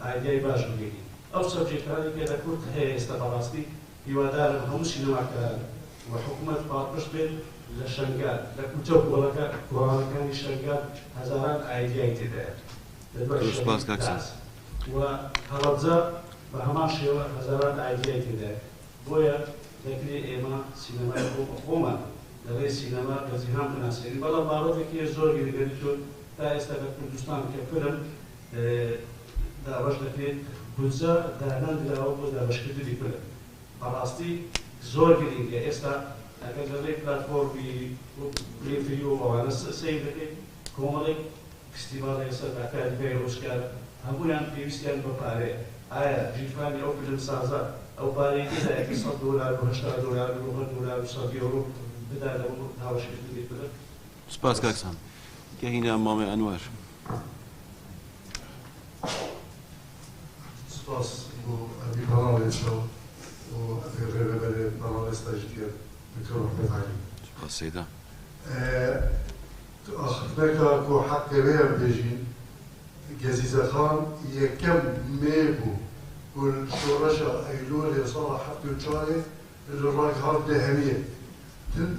عادي باش بيجي. أو سبجكت هذه كذا كرت هي استبارستي يوادار هم سينما كهرباء وحكومة بعض مشتي لشنغال لكتب ولا كان الشنغال هزاران عادي تدار. سپاس کاکسان. وهربزا بهمان شيء هزارات عادية كده. بويا لكن إما سينما حكومة لغير سينما بزيهم مناسبين. بلا معروف كي زور جديد جدول تا استفاد كردستان كفيلم دا باش لكن بوزا دهنان دلا أو بوزا باش كده فيلم. براستي زور جديد يا إستا أكيد لغير بلاتفورم بريفيو أو أنا سيد لكن كومالي فيستيفال يسا أكاديمية روسكار همون پێویستیان بە پارێ ئایا جیفانی ئەو فیلم سازە ئەو پارەی تێدایە $100 و $80 و $100 و €100 بدا لەو هاوشکردنی بدات. سپاس کاکسان. گەهینە مامێ ئەنوەر. سپاس بۆ ئەبی بەڵاوێتەوە و ڕێبەرێ بەڵاوێستاژی کرد دکتۆر محمەدعەلی. سپاس سەیدا. خدمەکە کۆ حەقێ وێ بێژین گەزیزە خان یەکەم مێ بوو و شۆڕەشە ئەیلۆ لێساڵە 74 لە ڕای هەڵدە هەمیە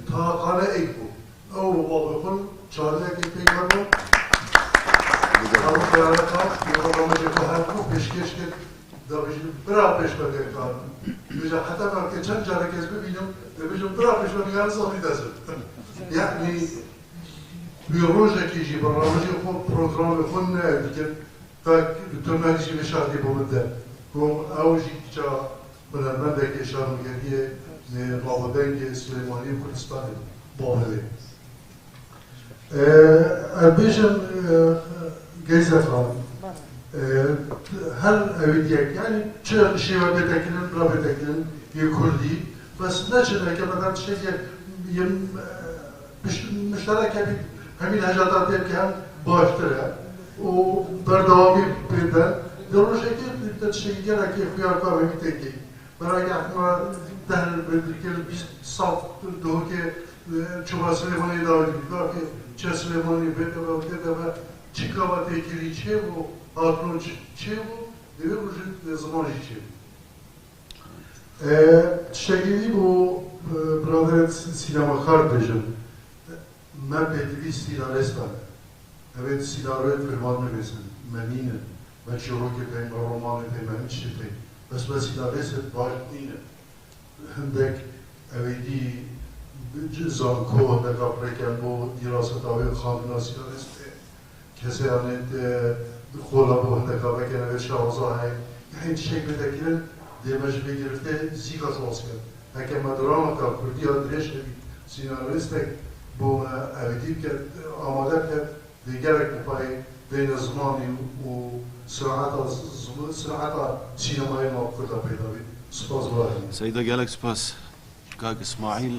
تاقانە ئەی بوو ئەو واڵەخۆن چارەیەکی پێیکردەوە خەڵکارەکان ڕۆژێکە هەربوو پێشکەش کرد دەبێژم برا پێشبەکەکان بێژە حتا کە چەند جارە کەس ببینم دەبێژم برا پێشبەکەکان ساڵی دەزم یعنی ڕۆژێکیژی بەڕاوەژی خۆ پرۆگرامی خۆن نایدیکرد تا تۆمەریشی بشاردی بۆ بدە بۆم ئەوژی کچا هونەرمەندێکی شارمگەریە ڕاوەدەنگی سلێمانی کوردستانی بۆ هەوێ ئەبێژم گەیزە خان هەر ئەویدیەک یعنی چ شێوە بێتەکردن برا بێتەکردن یە کوردی بەس نەچنەکە بەدان شتێک مشتەرەکە بیت همین هەژادا پێ بکەن باشترە و بەردەوامی پێدەن لە ڕۆژێکی شتێکی گەرەکی خوێنکارێکی تێکی بەرای ئەحمە دەهن بردکرد 20 ساڵ دۆکێ چوبا سلێمانی داوەتی بکاکێ چه سلێمانی بێتەوە و تێدەبە چی کاواتێکیری چێ بوو هاتنۆ چێ بوو دەوێ ڕۆژێت زمانی چێ بوو شتێکی بۆ برادرت سینەماخار بێژم من پێدوی سینارێستان ئەوێت سینارۆیت فیلمان نوێسن مەنینن بە چیرۆکی پێین بە ڕۆمانی پێی مەمین چی پێی بەس بە سینارێست باش نینە هەندێک ئەوەیدی زانکۆ هەندێکا پڕێکیان بۆ دیراسەتاوی خاندنا سینارێست کەسیانێت خۆڵە بۆ هەندێکا بەکەن ئەوێت شاوەزا هەیە هەین شتێک بێتەکردن دێمەش بگرفتێ زیکە خلاص کرد هەکە مەدرامەکە کوردیا درێژ هەبی سینارێستێک بۆ ئەوەدی کرد ئامادە کرد دیگەرێک بپای بینە زمانی و سرعەتا سینەمای ناو کوردا پەیدا بێت سپاس بەڵێن سەیدا گەلێک سپاس کاک ئیسماعیل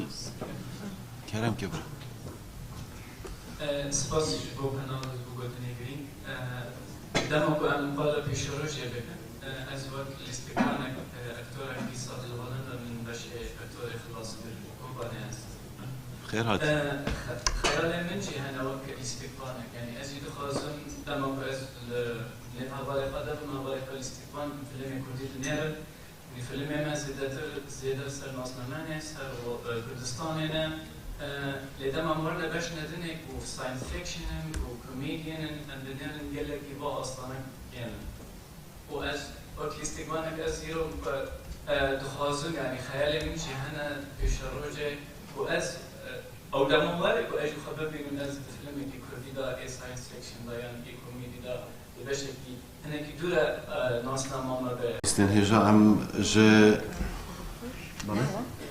کەرەم کێبرە سپاسیش بۆ پەناڵت بۆ گوتنێگرین دەما بۆ ئەم بالا پێشەڕۆژێ بکەن ئەز وەک لیستەکانێک ئەکتۆرێکی ساڵی هۆڵەندا من بەشێ ئەکتۆری خلاصکرد کۆمپانیا هەست خير هات خيالي من شيء هنا وقت الاستقبال يعني أزيد خازن لما بس لما بالي قدر ما بالي الاستقبال فيلم كردي تنير فيلم ما زيادة سر ناس ممانع سر كردستان هنا لدما مرنا باش ندنك و ساينس فيكشن و كوميديان ندنير نقول لك يبغى أصلاً يعني وأز وقت الاستقبال أزيرو دخازن يعني خيالي من شيء هنا بشروجه وأز او دمو مالك واجو خبرني من ناس فيلم كي كردي دا اي ساينس فيكشن دا يعني كي كوميدي دا باش كي هنا كي دولا ناسنا ماما به استنهجا ام ج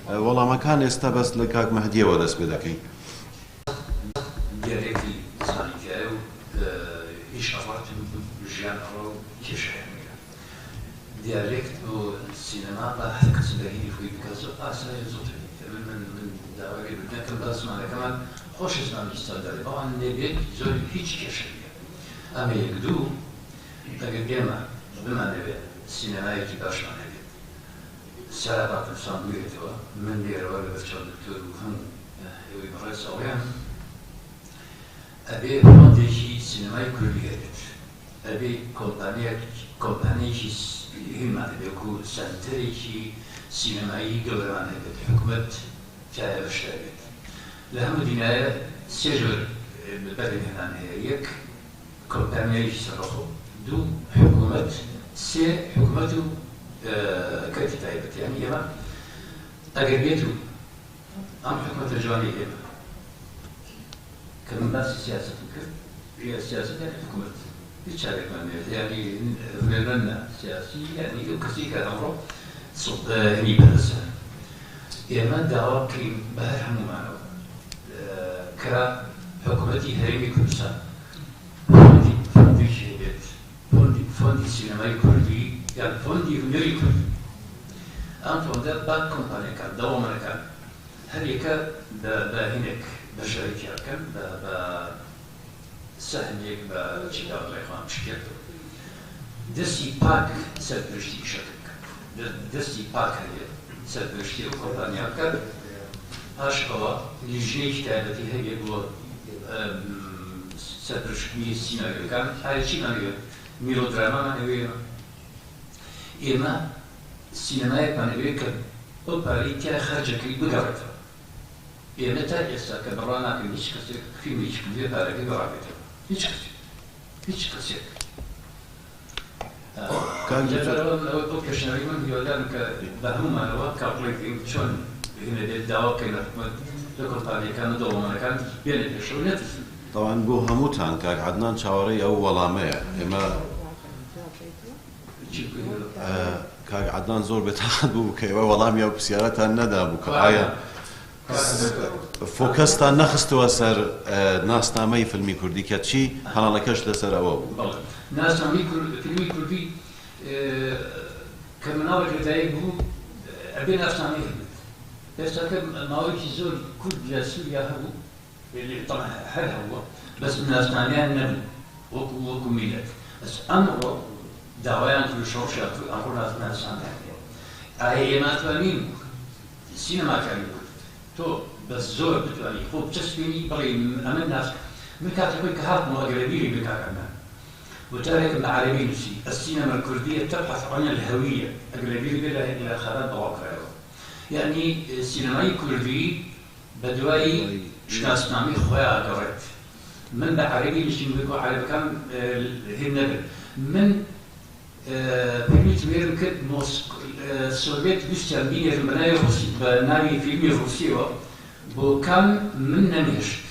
والله ما كان يستبس لكاك مهديه ودس بدكي ديالكتي سانيكاو ايش افرت جيان او كيش ديالكت السينما راح تكسبه في بيكاسو اصلا يزوت من دعوة بدنا كم بسمعنا كمان خوش اسمعني استعدادي طبعا نبيك زول هيج كشرية أما يقدو تقديما بما نبي السينما يجي باش ما نبي ساعات الصندوق توا من دير ولا بتشال دكتور وهم يوي مرة سويان أبي فندقي سينما كلية أبي كومبانيا هم أبيكو سنتريكي سينمائي قبران هبت حكومة جاية بشتاقت لهم ديناية سجر بالبلد هنا يك كومبانيا يشترخوا دو حكومة سي حكومته كتتايبت يعني يما أقربيته أم حكومة الجوانية يما كم بس سياسة هي سياسة يعني حكومة يتشارك يعني فلنا سياسي يعني كثير كأمره هني بس يما دعوة كي بهرهم معه كحكومتي هرمي كردستان فندي شهيدت فندي سينمائي كردي يعني فندي هنري كردي أنت وده باك كومباني كان دوما كان هريك هناك بشركة كان سهميك بشكل غير مشكلة دسي باك سبرشتي شكل دستی پاک هست سرپرستی و کمپانیا کرد هاشکوا لیجنی کتابتی هایی بود سرپرستی سینمایی کرد هر چی نمی‌گه میلودراما نوێمە ئێمە سینەمایەکمان ئەوەیە کە ئەو پارەی تیا خەرجەکەی بگەڕێتەوە ئێمە تا ئێستا کە بڕوا ناکەین هیچ کەسێک فیلمی هیچ بێ پارەکەی گەڕابێتەوە هیچ کەسێک ئەو پێشنەوەی من هیوادارم کە بە هەمومانەوە کاڵێک چۆن هێنەبێت داوا بکەین لە حکومەت لە کۆمپانیەکان و دەوڵەمەندەکان بێنە پێشەوە نەترسن طبعا بۆ هەمووتان کاک عەدنان چاوەڕێی ئەو وەڵامەیە ئێمە کاک عەدنان زۆر بێتاقەت بوو کە ئێوە وەڵامی ئەو پرسیارەتان نەدا بوو کە ئایا فۆکەستان نەخستووە سەر ناسنامەی فیلمی کوردی کە چی هەناڵەکەش لەسەر ئەوە بوو ناسنامەی فیلمی کوردی کە مناڵێک لەدایک بوو ئەبێ ناسنامەی هەبێت ئێستا کە ماوەیەکی زۆر کورد لە سووریا هەبوو هەر هەبووە بەس ناسنامەیان نەبوو وەکو میلەت بەس ئەمڕۆ داوایان کرد شەوشات و ئەمڕۆ ناسنامەیان ئایا ئێمە ئەتوانین سینەماکاری کورد تۆ بەس زۆر بتوانانی خۆ بچەسبێنی بڵێ ئەمە ناس من کاتێکەوەی کە هاتمەوە ئەگەرەبیری بکاکەمان وتارێکم بە عەرەبی نووسی السينما الكردية تبحث عن الهوية أغلبية بلا إلى خراب بواقعه يعني سينماي كردي بدوي شناسنامي خويا قريت من بعربي نشين بيقو عربي كان هنا من فيلم تمير كد السوفيت بيستعملين المنايا الروسي بناوي فيلم روسي وكان من نمشت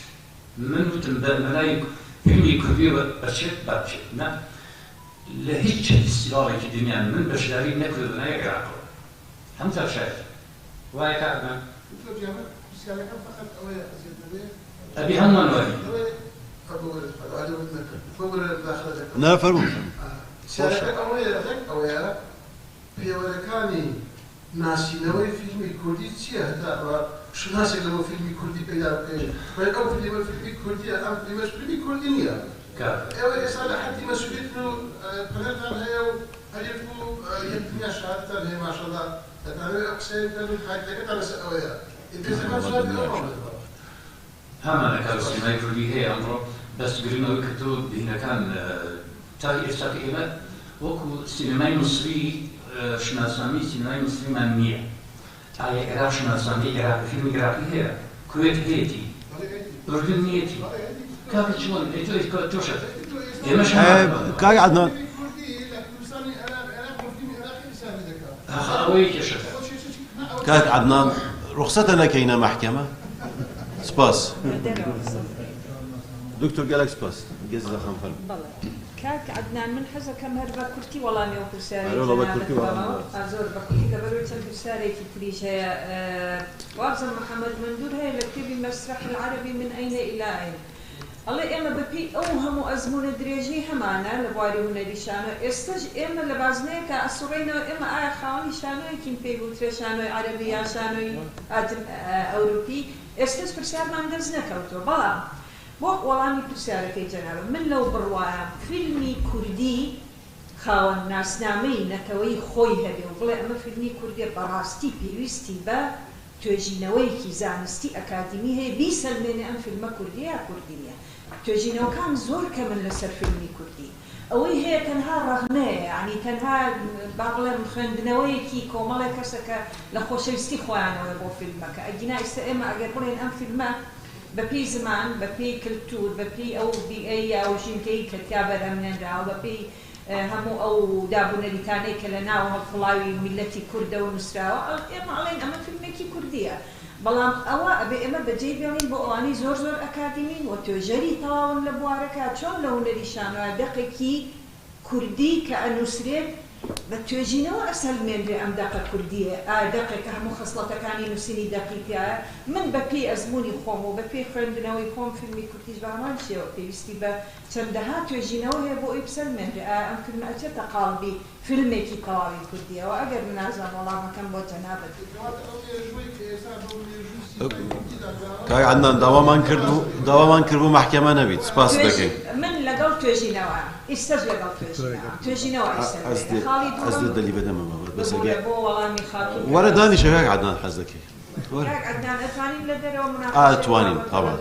من المنايا فيلم كردي بشت بشت نا لهيج استدارة الدنيا من بشري نكل بنايا العراق هم ترشح واي كعبنا أبي هم نوعي لا فرق سيارة أويا في ولكاني ناسينوي فيلم كردي تيا هذا شو ناسي لو فيلم كردي بيدا بين ويكون فيلم كردي أم فيلم كردي نيا أوي إسرائيل حتى مسؤوليته قناتها هي ألفو يبني شهادة هي ما شاء الله أنا أقسم كانوا حاجة أنا سأويا إذا زمان شهادة هم أنا كان سينماي كردي هي أمره بس قرينا وكتب هنا كان تاهي إستاكي إيمات وكو سينماي مصري شناسامي سينماي مصري ممنوع على عراق شناسامي عراق فيلم عراقي هي كويت هيتي أردن نيتي كيف شلون إنتوا توشت مش كاي عدنان أخوي كشفت كاك عدنان رخصتنا كاينة محكمة سباس دكتور قالك سباس جزء خام فل كاك عدنان من حزة كم هربا كرتي والله ميو كرساري أيوة والله كرتي والله أزور بكرتي قبلوا تل كرساري تريش هي وابزن محمد مندور هي لكتب المسرح العربي من أين إلى أين الله إما ببي أوهم أزمون دريجي همانا لبواري هنا ديشانو استج إما لبازنيك أسرينا إما آية خاوني شانو يكين بيبوتري شانو عربي شانو أوروبي استج فرسار ما ندرزنا كوتو بلا بو والله فرسار كي جنابه من لو بروايا فيلمي كردي خاون ناس نامي نكوي خوي هبي وبلا أما فيلمي كردي براستي بيوستي با توجينويكي زانستي أكاديمي هي بيسلمني أم فيلم كردية كردية توجينو كان زور كمان لسر فيلمي كردي أوي هي كانها رغمة يعني كانها بعضهم خندنويكي كومالا كسكا لخوشيستي خوانا ويبو فيلمك أجينا استئما أجربونين أم فيلم ببي زمان ببي كلتور ببي أو بي أي أو جنكي كتابة من الرعاو ببي همو أو دابونا لتاني كلنا وهالفلاوي ملتي كردة ونسراوة إما علين أما فيلميكي كردية بلام أوا أبي إما بجيبيني بقواني زور زور أكاديمين وتوجري طاون لبواركا شون لو نريشانو دقيقي كردي كأنسريت بتوجينو أسهل من أم دقة كردية دقيقة هم خصلة كاني نسيني دقيقة من ببي أزموني خوم وببي فرندنا ويكون فيلمي كرديش بعمل شيء بيستي بتمدها توجينو هي بو إبسل من أم فيلم أجت قلبي فيلمي كي قلبي كردية وأجر من أزمان والله ما كان بوجنابه كاي عندنا دوامان كربو محكمة نبيت سباس دكي من لقول توجينو استجل قال توجينو أزد اللي بدنا ما بس أجي ورا داني شهاك عدنان حزكي ورا عدنان أتواني لدرو مناقشة تواني طبعا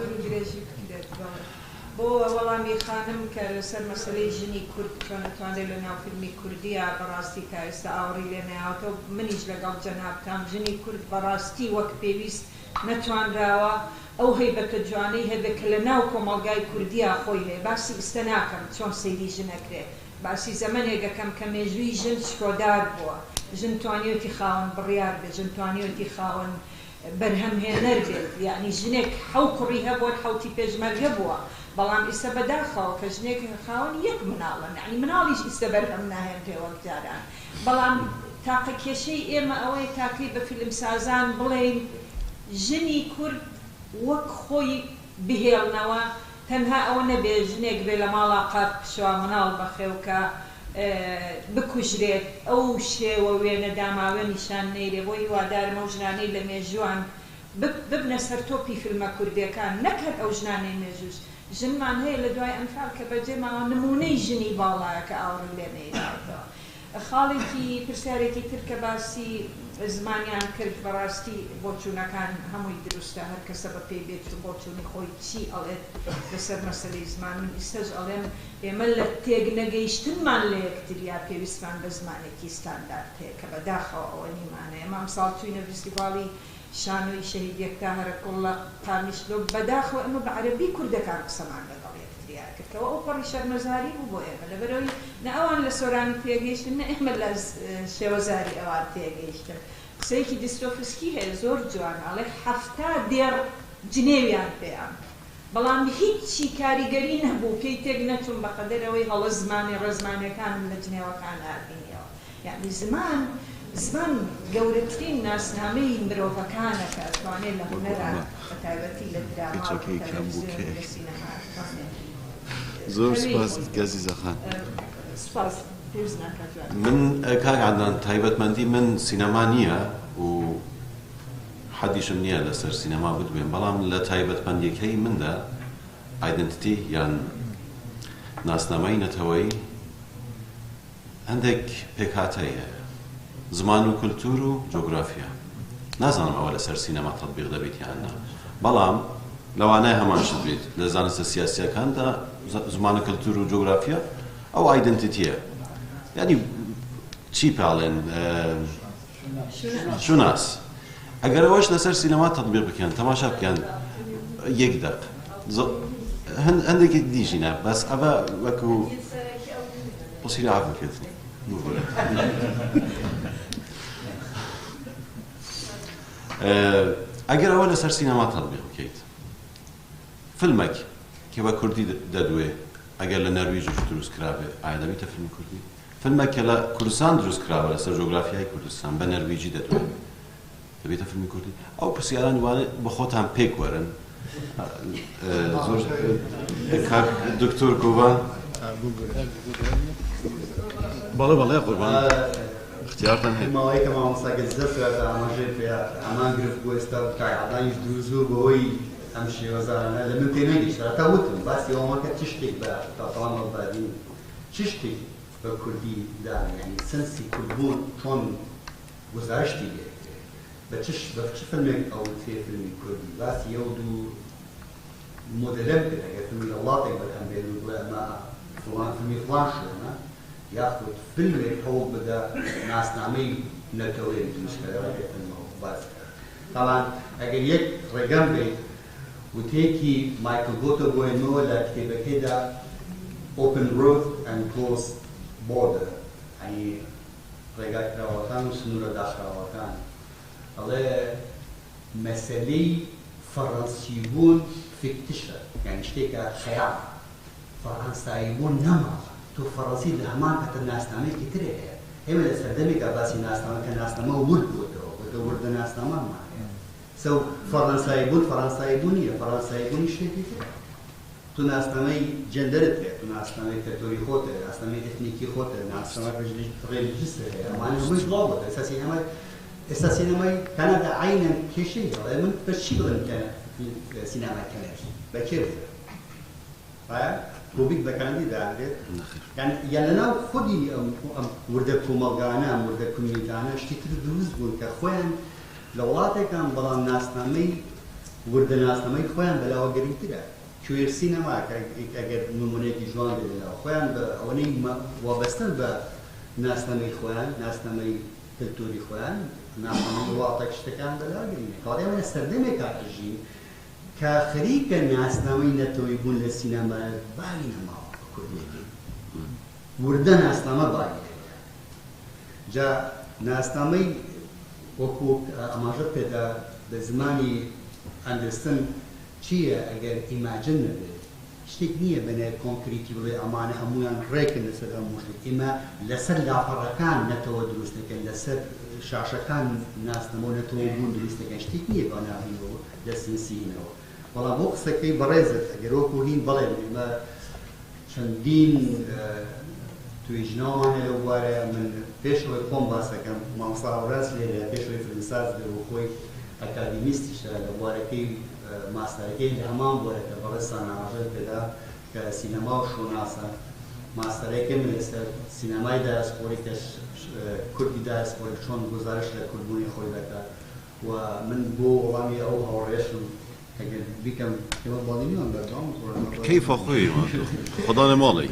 بۆ وەڵامی خانم کە لەسەر مەسەلەی ژنی کورد چۆن ئەتوانێت لە ناو فیلمی کوردیە بەڕاستی کە ئێستا ئاوەڕی لێ نەهاتەوە منیش لەگەڵ جەنابتان ژنی کورد بەڕاستی وەک پێویست نەتوانراوە ئەو هەیبەتە جوانەی هەبێت کە لە ناو کۆمەڵگای کوردیە خۆی لێ باسی ئستە ناکەم چۆن سەیری ژنەکرێت باسی زەمانێکەکەم کە مێژووی ژن شکۆدار بووە ژن توانیوەتی خاوەن بڕیار بێت ژن توانیوەتی خاوەن بەرهەمهێنەر بێت یعنی ژنێک حەو کوڕی هەبووە حەوتی پێشمەرگە بووە بەڵام ئێستا بەداخەوە کە ژنێک خاوەن یەک مناڵن یعنی مناڵیش ئێستا بەرهەم ناهێنرێەوە جاران بەڵام تاقە کێشەی ئێمە ئەوەی تاکەی بە فیلمسازان بڵێن ژنی کورد وەک خۆی بهێڵنەوە تەنها ئەوە نەبێ ژنێک بێ لە ماڵا قات پشوا مناڵ بەخێوکە بکوژرێت ئەو شێوە وێنە داماوە نیشان نەیرێ بۆ هیوادارمە و ژنانەی لە مێژووان ببنە سەر تۆپی فیلمە کوردیەکان نەکرد ئەو ژنانەی مێژووش ژنمان هەیە لە دوای ئەنفال کە بەجێماوە نمونەی ژنی باڵایە کە ئاوڕ لێ نەیراوەتەوە خاڵێکی پرسیارێکی تر کە باسی زمانیان کرد بەڕاستی بۆچوونەکان هەمووی دروستە هەر کەسە بە پێی بێت بۆچوونی خۆی چی ئەڵێت لەسەر مەسەلەی زمان من ئێستاش ئەڵێم ئێمە لە تێک نەگەیشتنمان لە یەکتریا پێویستمان بە زمانێکی ستاندارد هەیە کە بەداخەوە ئەوە نیمانە ئێمە ئەمساڵ چووینە فستیڤاڵی شانۆی شەهیدیەکتا هەرەکوڵە قامیشلۆ بەداخەوە ئەمە بە عەرەبی کوردەکان قسەمان لەگەڵ یەکتریا کردکەوە ئەو پەڕی شەرمەزاری بوو بۆ ئێمە لەبەرەوەی نە ئەوان لە سۆرانی تێگەیشتن نە ئێمە لە شێوەزاری ئەوان تێگەیشتن قسەیەکی دیستۆفسکی هەیە زۆر جوان ئەڵێ هەفتا دێڕ جنێویان پێیان بەڵام هیچی کاریگەری نەبوو پێی تێک نەچوون بەقەدەرەوەی هەڵە زمانی ڕێزمانەکانم لە جنێوەکان هاتبینیەوە یعنی زمان گەورەترین ناسنامەی مرۆڤەکانە کە ئەتوانێت لە هونەرە بە تایبەتی لە دراما و تەلەڤیزیۆن لە سینەما زۆر سپاس گەزیزە خان سپاس پێویست ناکات من کاک عەدنان تایبەتمەندی من سینەما نییە و حەدیشم نییە لەسەر سینەما بتبێن بەڵام لە تایبەتمەندیەکەی مندا ئایدنتیتی یان ناسنامەی نەتەوەی هەندێک پێکهاتەی هەیە زمان و کولتور و جۆگرافیا نازانم ئەوە لەسەر سینەما تەطبیق دەبێت یان نا بەڵام لەوانەیە هەمان شت بێت لە زانستە سیاسیەکاندا زمان و کولتور و جۆگرافیا ئەو ئایدنتیتیە یعنی چی پاڵێن شوناس ئەگەر ئەوەش لەسەر سینەما تەطبیق بکەن تەماشا بکەن یەک دەق هەندێکی دیژینە بەس ئەوە وەکو بۆسیرە ئاف بکرد ئەگەر ئەوە لەسەر سینەما تەطبیق بکەیت فیلمێک کە بە کوردی دەدوێ ئەگەر لە نەرویژش دروست کرابێ ئایا دەبێتە فیلمی کوردی فیلمێک کە لە کوردستان دروست کراوە لەسەر جۆگرافیای کوردستان بە نەرویجی دەدوێ دەبێتە فیلمی کوردی ئەو پرسیاران وانە بە خۆتان پێک وەرن زۆر کاک دکتۆر گۆڤان بەڵێ بەڵێ قوربان اختیارتان هەیە ماوەیە کە مامۆستا گەزدەسوێتە ئاماژەی پێ ئەمان گرفت بۆ ئێستا کاعادانیش دروست بوو بەهۆی ئەم شێوەزارانە لە من پێ نەگەیشتە تا وتم باسی ئەوەمەکە چ شتێک بە تاوان هەڵبادین چ شتێک بە کوردی دان یعنی سەنسی کورتبوون چۆن گزارشتی لێ بە چ فیلمێک ئەو تێ فیلمی کوردی باسی ئەو دوو مۆدلەم کرد ئەگەر فیلمی لە وڵاتێک بەکەم بێن و بڵێ ئەمە فڵان فیلمی فڵان شوێنە یاخود فیلمێک هەوڵ بدە ناسنامەی نەتەوەی دروستکەرەوە فیلمەوە باس کرد تاڵان ئەگەر یەک ڕێگەم بێت وتێکی مایکل گۆتە بۆێنەوە لە کتێبەکەیدا open road and closed border ینی ڕێگای کراوەکان و سنوورە داخراوەکان ئەڵێ مەسەلەی فەڕەنسی بوون فیکتیشە یعنی شتێکە خەیاڵ فەڕەنسایی بوون نەماوە تۆ فەڕەنسی لە هەمان کەتە ناسنامەیەکی ترێ هەیە ئێمە لە سەردەمێکە باسی ناسنامەکە ناسنامە ورد بووتەوە بۆتە وردە ناسنامەمان هەیە سەو فەڕەنسایی بوون فەڕەنسایی بوون نییە فەڕەنسایی بوونی شتێکی ترە تو ناسنامەی جەندەرت هەیە تو ناسنامەی تەریتۆری خۆتە ناسنامەی ئێتنیکی خۆتە ناسنامە ڕێلیجیستە هەیە ئەمانە هەمووی بڵاو بووە ئێستا سینەمای کەنەدا عینەن کێشەی هەڵێ من بە چی بڵێم سینەمای کەنەدی بە کێ بڵێم کوبیک بە کەنەدی دادرێت یان لەناو خودی ئەم وردە کۆمەڵگانە ئەم وردە کومیتانە شتی تر دروست بوون کە خۆیان لە وڵاتێکان بەڵام ناسنامەی وردە ناسنامەی خۆیان بەلاوە گەرینترە کوێر سینەما ئەگەر نمونەیەکی جوان بێنەوە خۆیان بە ئەوەی وابەستن بە ناسنامەی خۆیان ناسنامەی کلتوری خۆیان ناسنامەی وڵاتێک شتەکان بەلاگرینە کاڵێ لە سەردەمێکا دژین کە خەریکە ناسنامەی نەتەوەی بوون لە سینەما باوی نەماوە کوردیەکەی وردە ناسنامە باوی جا ناسنامەی وەکو ئەماژە پێدا بە زمانی ئەندرستن چییە ئەگەر ئیماجن نەبێت شتێک نییە بەنێ کۆنکریتی بڵێ ئەمانە هەمویان ڕێکن لەسەر هەموو شتێک ئێمە لەسەر لاپەڕەکان نەتەوە دروست دەکەن لەسەر شاشەکان ناسنەوە نەتەوە بوون دروست دەکەن شتێک نییە بە ناوینەوە لە سنسینەوە بەڵام بۆ قسەکەی بەڕێزت ئەگەر وەکو هین بەڵێن ئێمە چەندین توێژناوانە لەو بوارەیە من پێشەوەی خۆم باسەکەم مامۆستا هەوراز لێرە پێشەوەی فلمساز بێ و خۆی ئەکادیمیستیشە لە بوارەکەی ماستەرەکەی لە هەمان بوارەکە بەڕێستان ئاماژەی پێدا کە سینەما و شۆناسە ماستەرەکەم لەسەر سینەمای دایاسپۆری کە کوردی دایاسپۆری چۆن گزارش لە کوردبوونی خۆی دەکات و من بۆ وەڵامی ئەو هەوڕێشم ئەگەر بیکەم ئێمە باڵینیان بەردام كيف أخوي خدا نمالي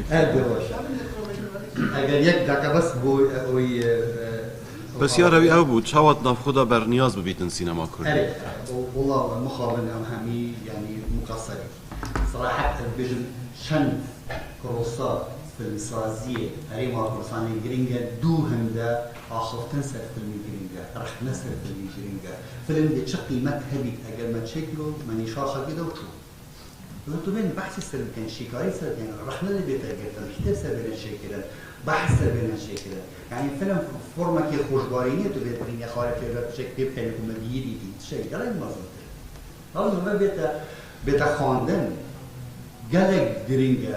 ئەگەر یەک داکە بەس بۆ ئەوەی بس يا ربي أبو تشاوت ناف خدا برنياز ببيتن سينما كردي والله مخابن أم همي يعني مقصرين صراحة بيجن شن كروسات في السازية هري ما كروساني جرينجا دو هندا آخر تنسر فيلم جرينجا رح نسر فيلم جرينجا فيلم دي شقي مذهبي أجل ما تشكله ماني شاخة كده وشو قلتوا بين بحث السلم كان شيكاي سر يعني رحنا اللي بيتأجل كتير سبنا شيء كده بحث سبنا شيء كده يعني فيلم فورما كي خوشبارينية تبين يا خالد في شكل كان كوميدي دي شيء قال ما زلت هذا ما بيتا خواندن قالك درينجا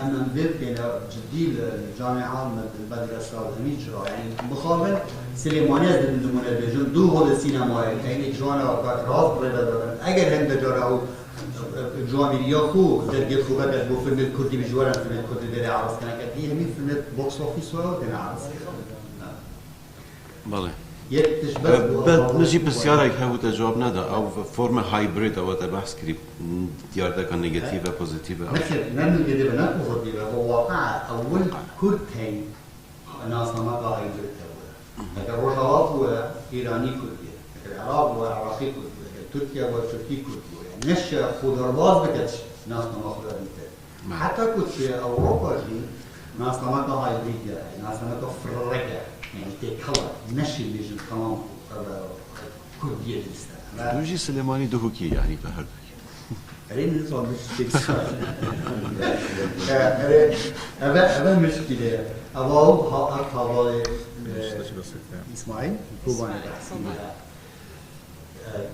أنا بيبقى جدي الجامعة المدرسة والهميجرا يعني مخابن سليمانيز من دمونا بيجون دو هذا السينما يعني جوانا وقت راس بريدا أجر هند جارو جوامير ياخو درجة خوبة بو فيلم الكردي بجوارن فيلم الكردي داري عرض كنا كدي همين فيلم بوكس أوفيس ولا داري عرض بله نجي بسيارة هاو تجواب ندا أو فورمة هايبريد أو تبحث كريب ديار ده كان نيجاتيفة بوزيتيفة مثل نعم نيجاتيفة نعم بوزيتيفة هو واقع أول كرد هاي الناس ما قا هايبريد أول لكن روجوات هو إيراني كردي لكن العراق هو عراقي كردي لكن تركيا هو تركي كردي نشأ خضرباز بكتش ناس ما خضر بيته حتى كنت في أوروبا جي ناس ما قا هايبريد ناس ما قا فرقة يعني تكلم نشي بيجي تمام كردية لسه. نجي سليماني دهوكي يعني بهر. أرين نظام مش تكسر. أبا مشكلة. أباو هذا إسماعيل كوباني بس.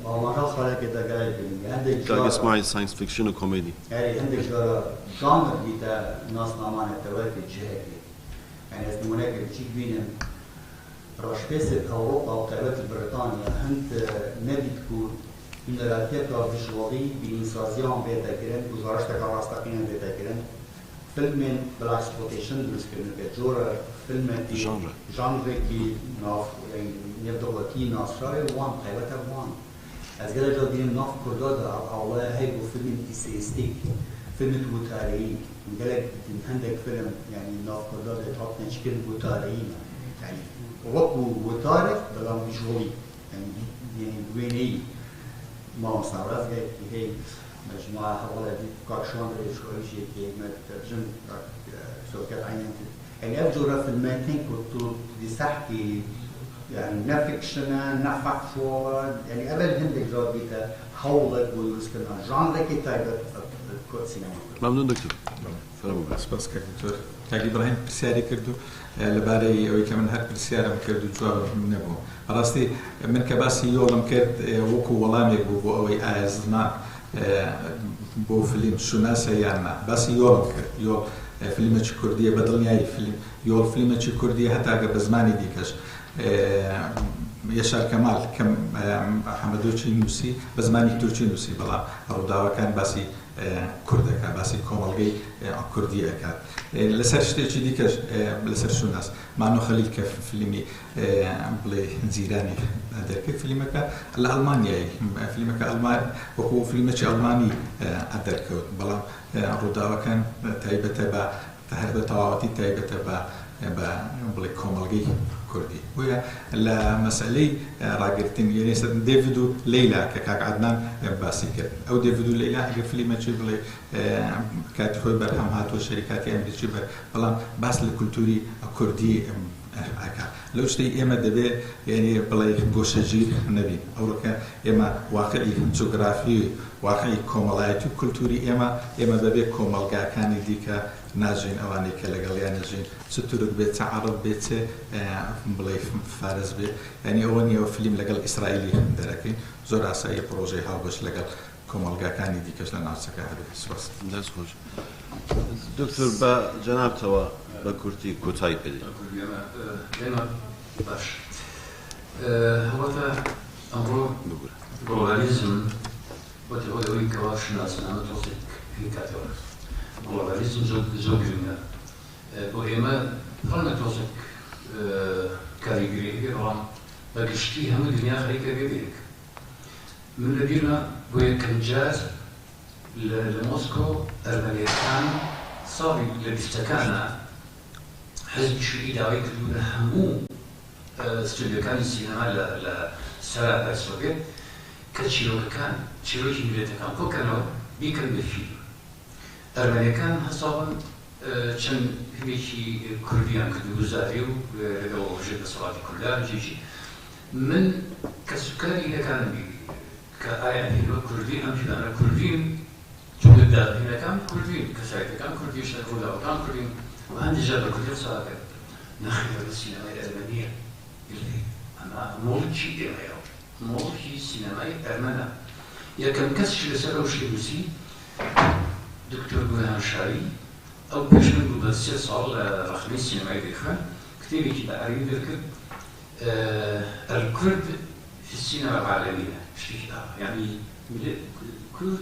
ما شاء الله كده قاعد عندك. كان إسماعيل ساينس فيكشن وكوميدي. يعني عندك جانر بيتا ناس نامان التوافي جهة. يعني اسمه هناك بتشيك بينهم. رشبيسة أوروبا وقارات بريطانيا هند نبي تكون إن الأركيبة فيجوالي بإنسازيون بيتا كرن وزارش تكار راستقين بيتا كرن فيلم بالإكسبلوتيشن بسكرين بيجورا فيلم جانر كي ناف يعني يبدو كي ناف شاي وان قيوة وان از كده جادين ناف كرداد الله هاي فيلم إسيستيك فيلم بوتاري قالك عندك فيلم يعني ناف كرداد يتحط نشكل بوتاري يعني وقو وطارق بلام فيجوالي يعني ويني ما مصارات جاي هي مجموعة حوالي دي كارشون ريشوي شيء كي ما ترجم شوكة عينين يعني أبجورة في الماتين كنت دي سحكي يعني نفكشن نفكشوال يعني قبل هندك جاب بيتا حولك ويسكن جانر كي تايبر كود سينما ممنون دكتور بس كدكتور كاجي إبراهيم برسياري كردو لباري أو كمان هر برسيارة مكردو جواب من نبو راستي من كباسي يولم كرد وكو ولامي بو أوي آزنا بو فيلم شناسة يعني بس يولم كرد يول فيلم كردية بدلني فيلم يول فيلم كردية حتى بزماني ديكش يشار كمال كم حمدوشي نوسي بزماني تركي نوسي بلا روداوا كان باسي کوردەکە باسی کۆمەڵگەی کوردی ئەکات لەسەر شتێکی دیکەش لەسەر شوناس مانۆ خەلیل کە فیلمی بڵێ زیرانی دەرکرد فیلمەکە لە ئەڵمانیایی فیلمەکە وەکو فیلمێکی ئەڵمانی ئەدەرکەوت بەڵام ڕووداوەکان تایبەتە بە هەر بە تەواوەتی تایبەتە بە بڵێ کۆمەڵگەی کوردی بۆیە لە مەسئلەی ڕاگرتن یعنی دێڤید و لەیلا کە کاک عەدنان باسی کرد ئەو دێڤید و لەیلا ئەگەر فیلمێکی بڵێ کاتی خۆی بەرهەم هاتووە شەریکاتی ئەمریکی بەڵام باس لە کولتوری کوردی ئەکا لەو شتەی ئێمە دەبێت یعنی بڵێ گۆشەگیر نەبین ئەوڕۆکە ئێمە واقعی جوگرافی واقعی کۆمەڵایەتی و کولتوری ئێمە بەبێ کۆمەڵگاکانی دیکە ناژین ئەوانەی کە لەگەڵیان نەژین چ تورک بێت چ عەرەب بێت چ بڵێ فارس بێت یعنی ئەوە نییە فیلم لەگەڵ ئیسرائیلی دەرەکەین زۆر ئاسایی پرۆژەی هاوبەش لەگەڵ کۆمەڵگاکانی دیکەش لە ناوچەکە هەبێت سوپاس دەست خۆش دکتۆر بە جەنابتەوە بە کورتی کۆتایی پێدەین باش هەواتە ئەمڕۆ گلۆبالیزم وەتە ئەوەی کەوا شناسنامە تۆزێک هی کاتەوە گلۆبالیزم زۆر گرنگە بۆ ئێمە هەڵنە تۆزێک کاریگری هەبێ بەڵام بە گشتی هەموو دنیا خەریکە بێبێک من لەبیرمە بۆ یەکەم جار لە مۆسکۆ ئەرمەنیەکان ساڵی لە بیستەکانە حزبی شووی داوای کردو لە هەموو ستودیۆکانی سینەما لە سەراتای سۆڤێت کە چیرۆکەکان چیرۆکی میلەتەکان کۆکەنەوە بیکەن بە فیلم ئەرمەنیەکان هەساڵن چەند فیلمێکی کوردیان کردو گوزاری و لەگەڵ ڕۆژێ بەسەڵاتی کوردان جێژی من کەسوکاری ئەەکانم بی کە ئایا هێنوە کوردی ئەم فیلانە کوردیم چونکە داهێنەکان کوردیم کەسایەتەکان کوردی شە ڕووداوەکان کوردیم و هەندێک بە کوردی ساکە ناخێنەوە لە سینەمای ئەرمەنیە ئەمە مۆڵکی ئێمەیە مۆڵکی سینەمای ئەرمەنە یەکەم کەسیش لەسەر ئەو شتە نووسی دکتۆر بورهان شاری ئەو پێشمن بوو بە 3 ساڵ لە ڕەخنەی سینەمای دەخوێن کتێبێکی بە عەربی دەرکرد الکورد في السينما العالمية يعني كورد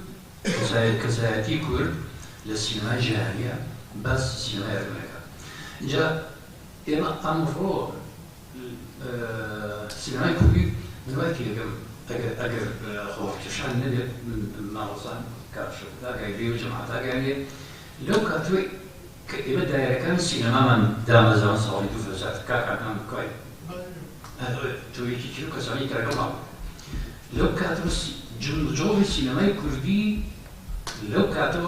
كزايتي كورد للسينما الجهنية بس السينما الأمريكا جاء إما أمرو السينما الكوردي دلوقتي أجر خوف تشان ندر من مارسان كارشة ذاك يبيو جماعة ذاك يعني لو كاتوي إما دايرة كان السينما من دام زمان صاري دوفلسات كان كوي توی کی چیو کسانی کردم لو کاتو جوه سینمای کردی لو کاتو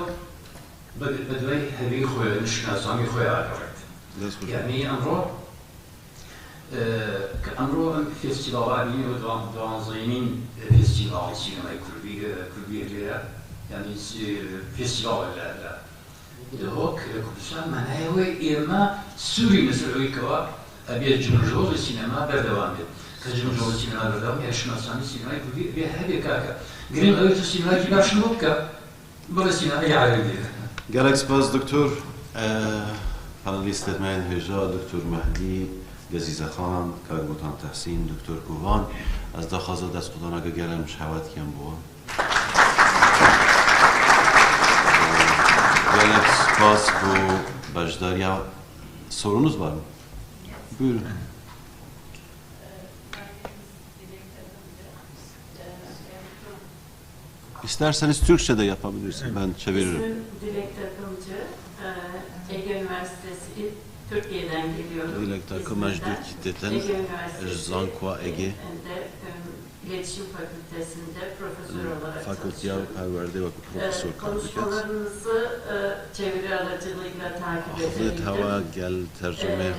بدوی همی خوی نشناسامی خوی آگرد یعنی امرو فستیوالی و دوانزینین فستیوال سینمای کردی لیره یعنی فستیوال دهوک کردستان منهای و ایرما سوری مثل کوا أبي جمهور السينما بردوامه كجمهور السينما بردوامه يشناسان السينما يقولي بيه هبي كاكا قريم أويت السينما كي باش نوكا بلا السينما يعرف قالك سباس دكتور پانلیست من هجا دکتور مهدی گزیزه خان کارگوتان تحسین دکتور کوهان از داخازه دست قدانا گلم شهوت کم بوا قالك سپاس بو بجداریا sorunuz var mı? Buyurun. İsterseniz Türkçe de yapabilirsiniz. Ben çeviririm. Dilek Takımcı, Ege Üniversitesi, Türkiye'den geliyorum. Dilek Takımcı Türkiye'den, Zankwa Ege. İletişim Fakültesi'nde profesör olarak Fakülteye perverde ve profesör kaldık. Konuşmalarınızı çeviri aracılığıyla takip ediyorum. Hava gel tercüme.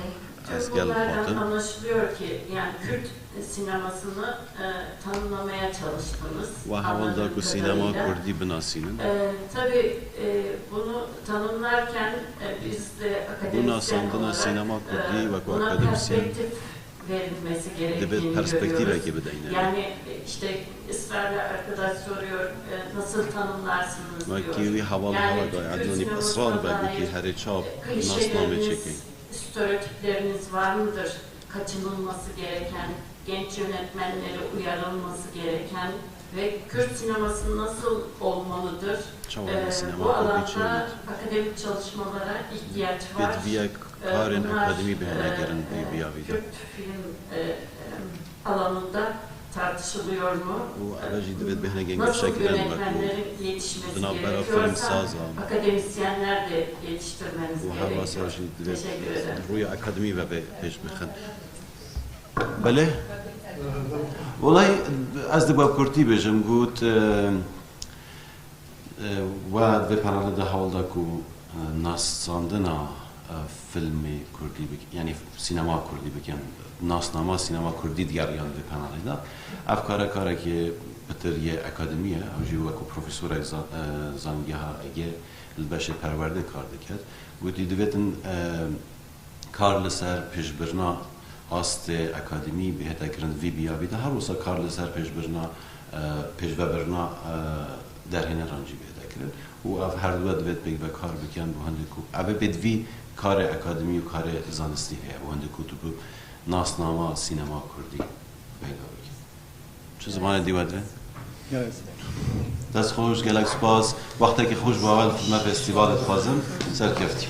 Bunlardan anlaşılıyor ki yani Kürt sinemasını tanımlamaya çalıştınız. Vahavalda sinema Kurdi binasının. Tabii bunu tanımlarken biz de akademisyen olarak buna perspektif verilmesi gerektiğini görüyoruz. Yani işte ısrarla arkadaş soruyor nasıl tanımlarsınız diyor. Yani klişeleriniz, stereotipleriniz var mıdır? Kaçınılması gereken, genç yönetmenlere uyarılması gereken ve Kürt sineması nasıl olmalıdır? Bu alanda akademik çalışmalara ihtiyaç var. Bunlar Kürt film alanında tartışılıyor mu? Nasıl yönetmenlerin yetişmesi gerekiyorsa akademisyenler de yetiştirmeniz gerekiyor. Teşekkür ederim. بله والله از دباب کرتی بجم گوت و به پناه ده حال دا کو ناساندنا فیلم کردی بک یعنی سینما کردی بکن ناسنامه سینما کردی دیگریان به پناه دا افکار کاری که بتر یه اکادمیه اوجی و کو پروفسور زانگی ها اگه البشه پرورده کار دکت گوتی دویتن کار لسر پیشبرنا است اکادمی به هتکرند وی بیابی ده هر وسا کار لسر پیشبرنا در هنر رنجی به هتکرند و اف هر دو دوید بگ به کار بکن به هنده کو اوه بدوی کار اکادمی و کار زانستی هست به هنده کو تو بو ناسنامه سینما کردی پیدا بکن چه زمان دیوادره؟ دست خوش گلک سپاس وقتی که خوش باول ما فستیوال خوازم سرکفتیم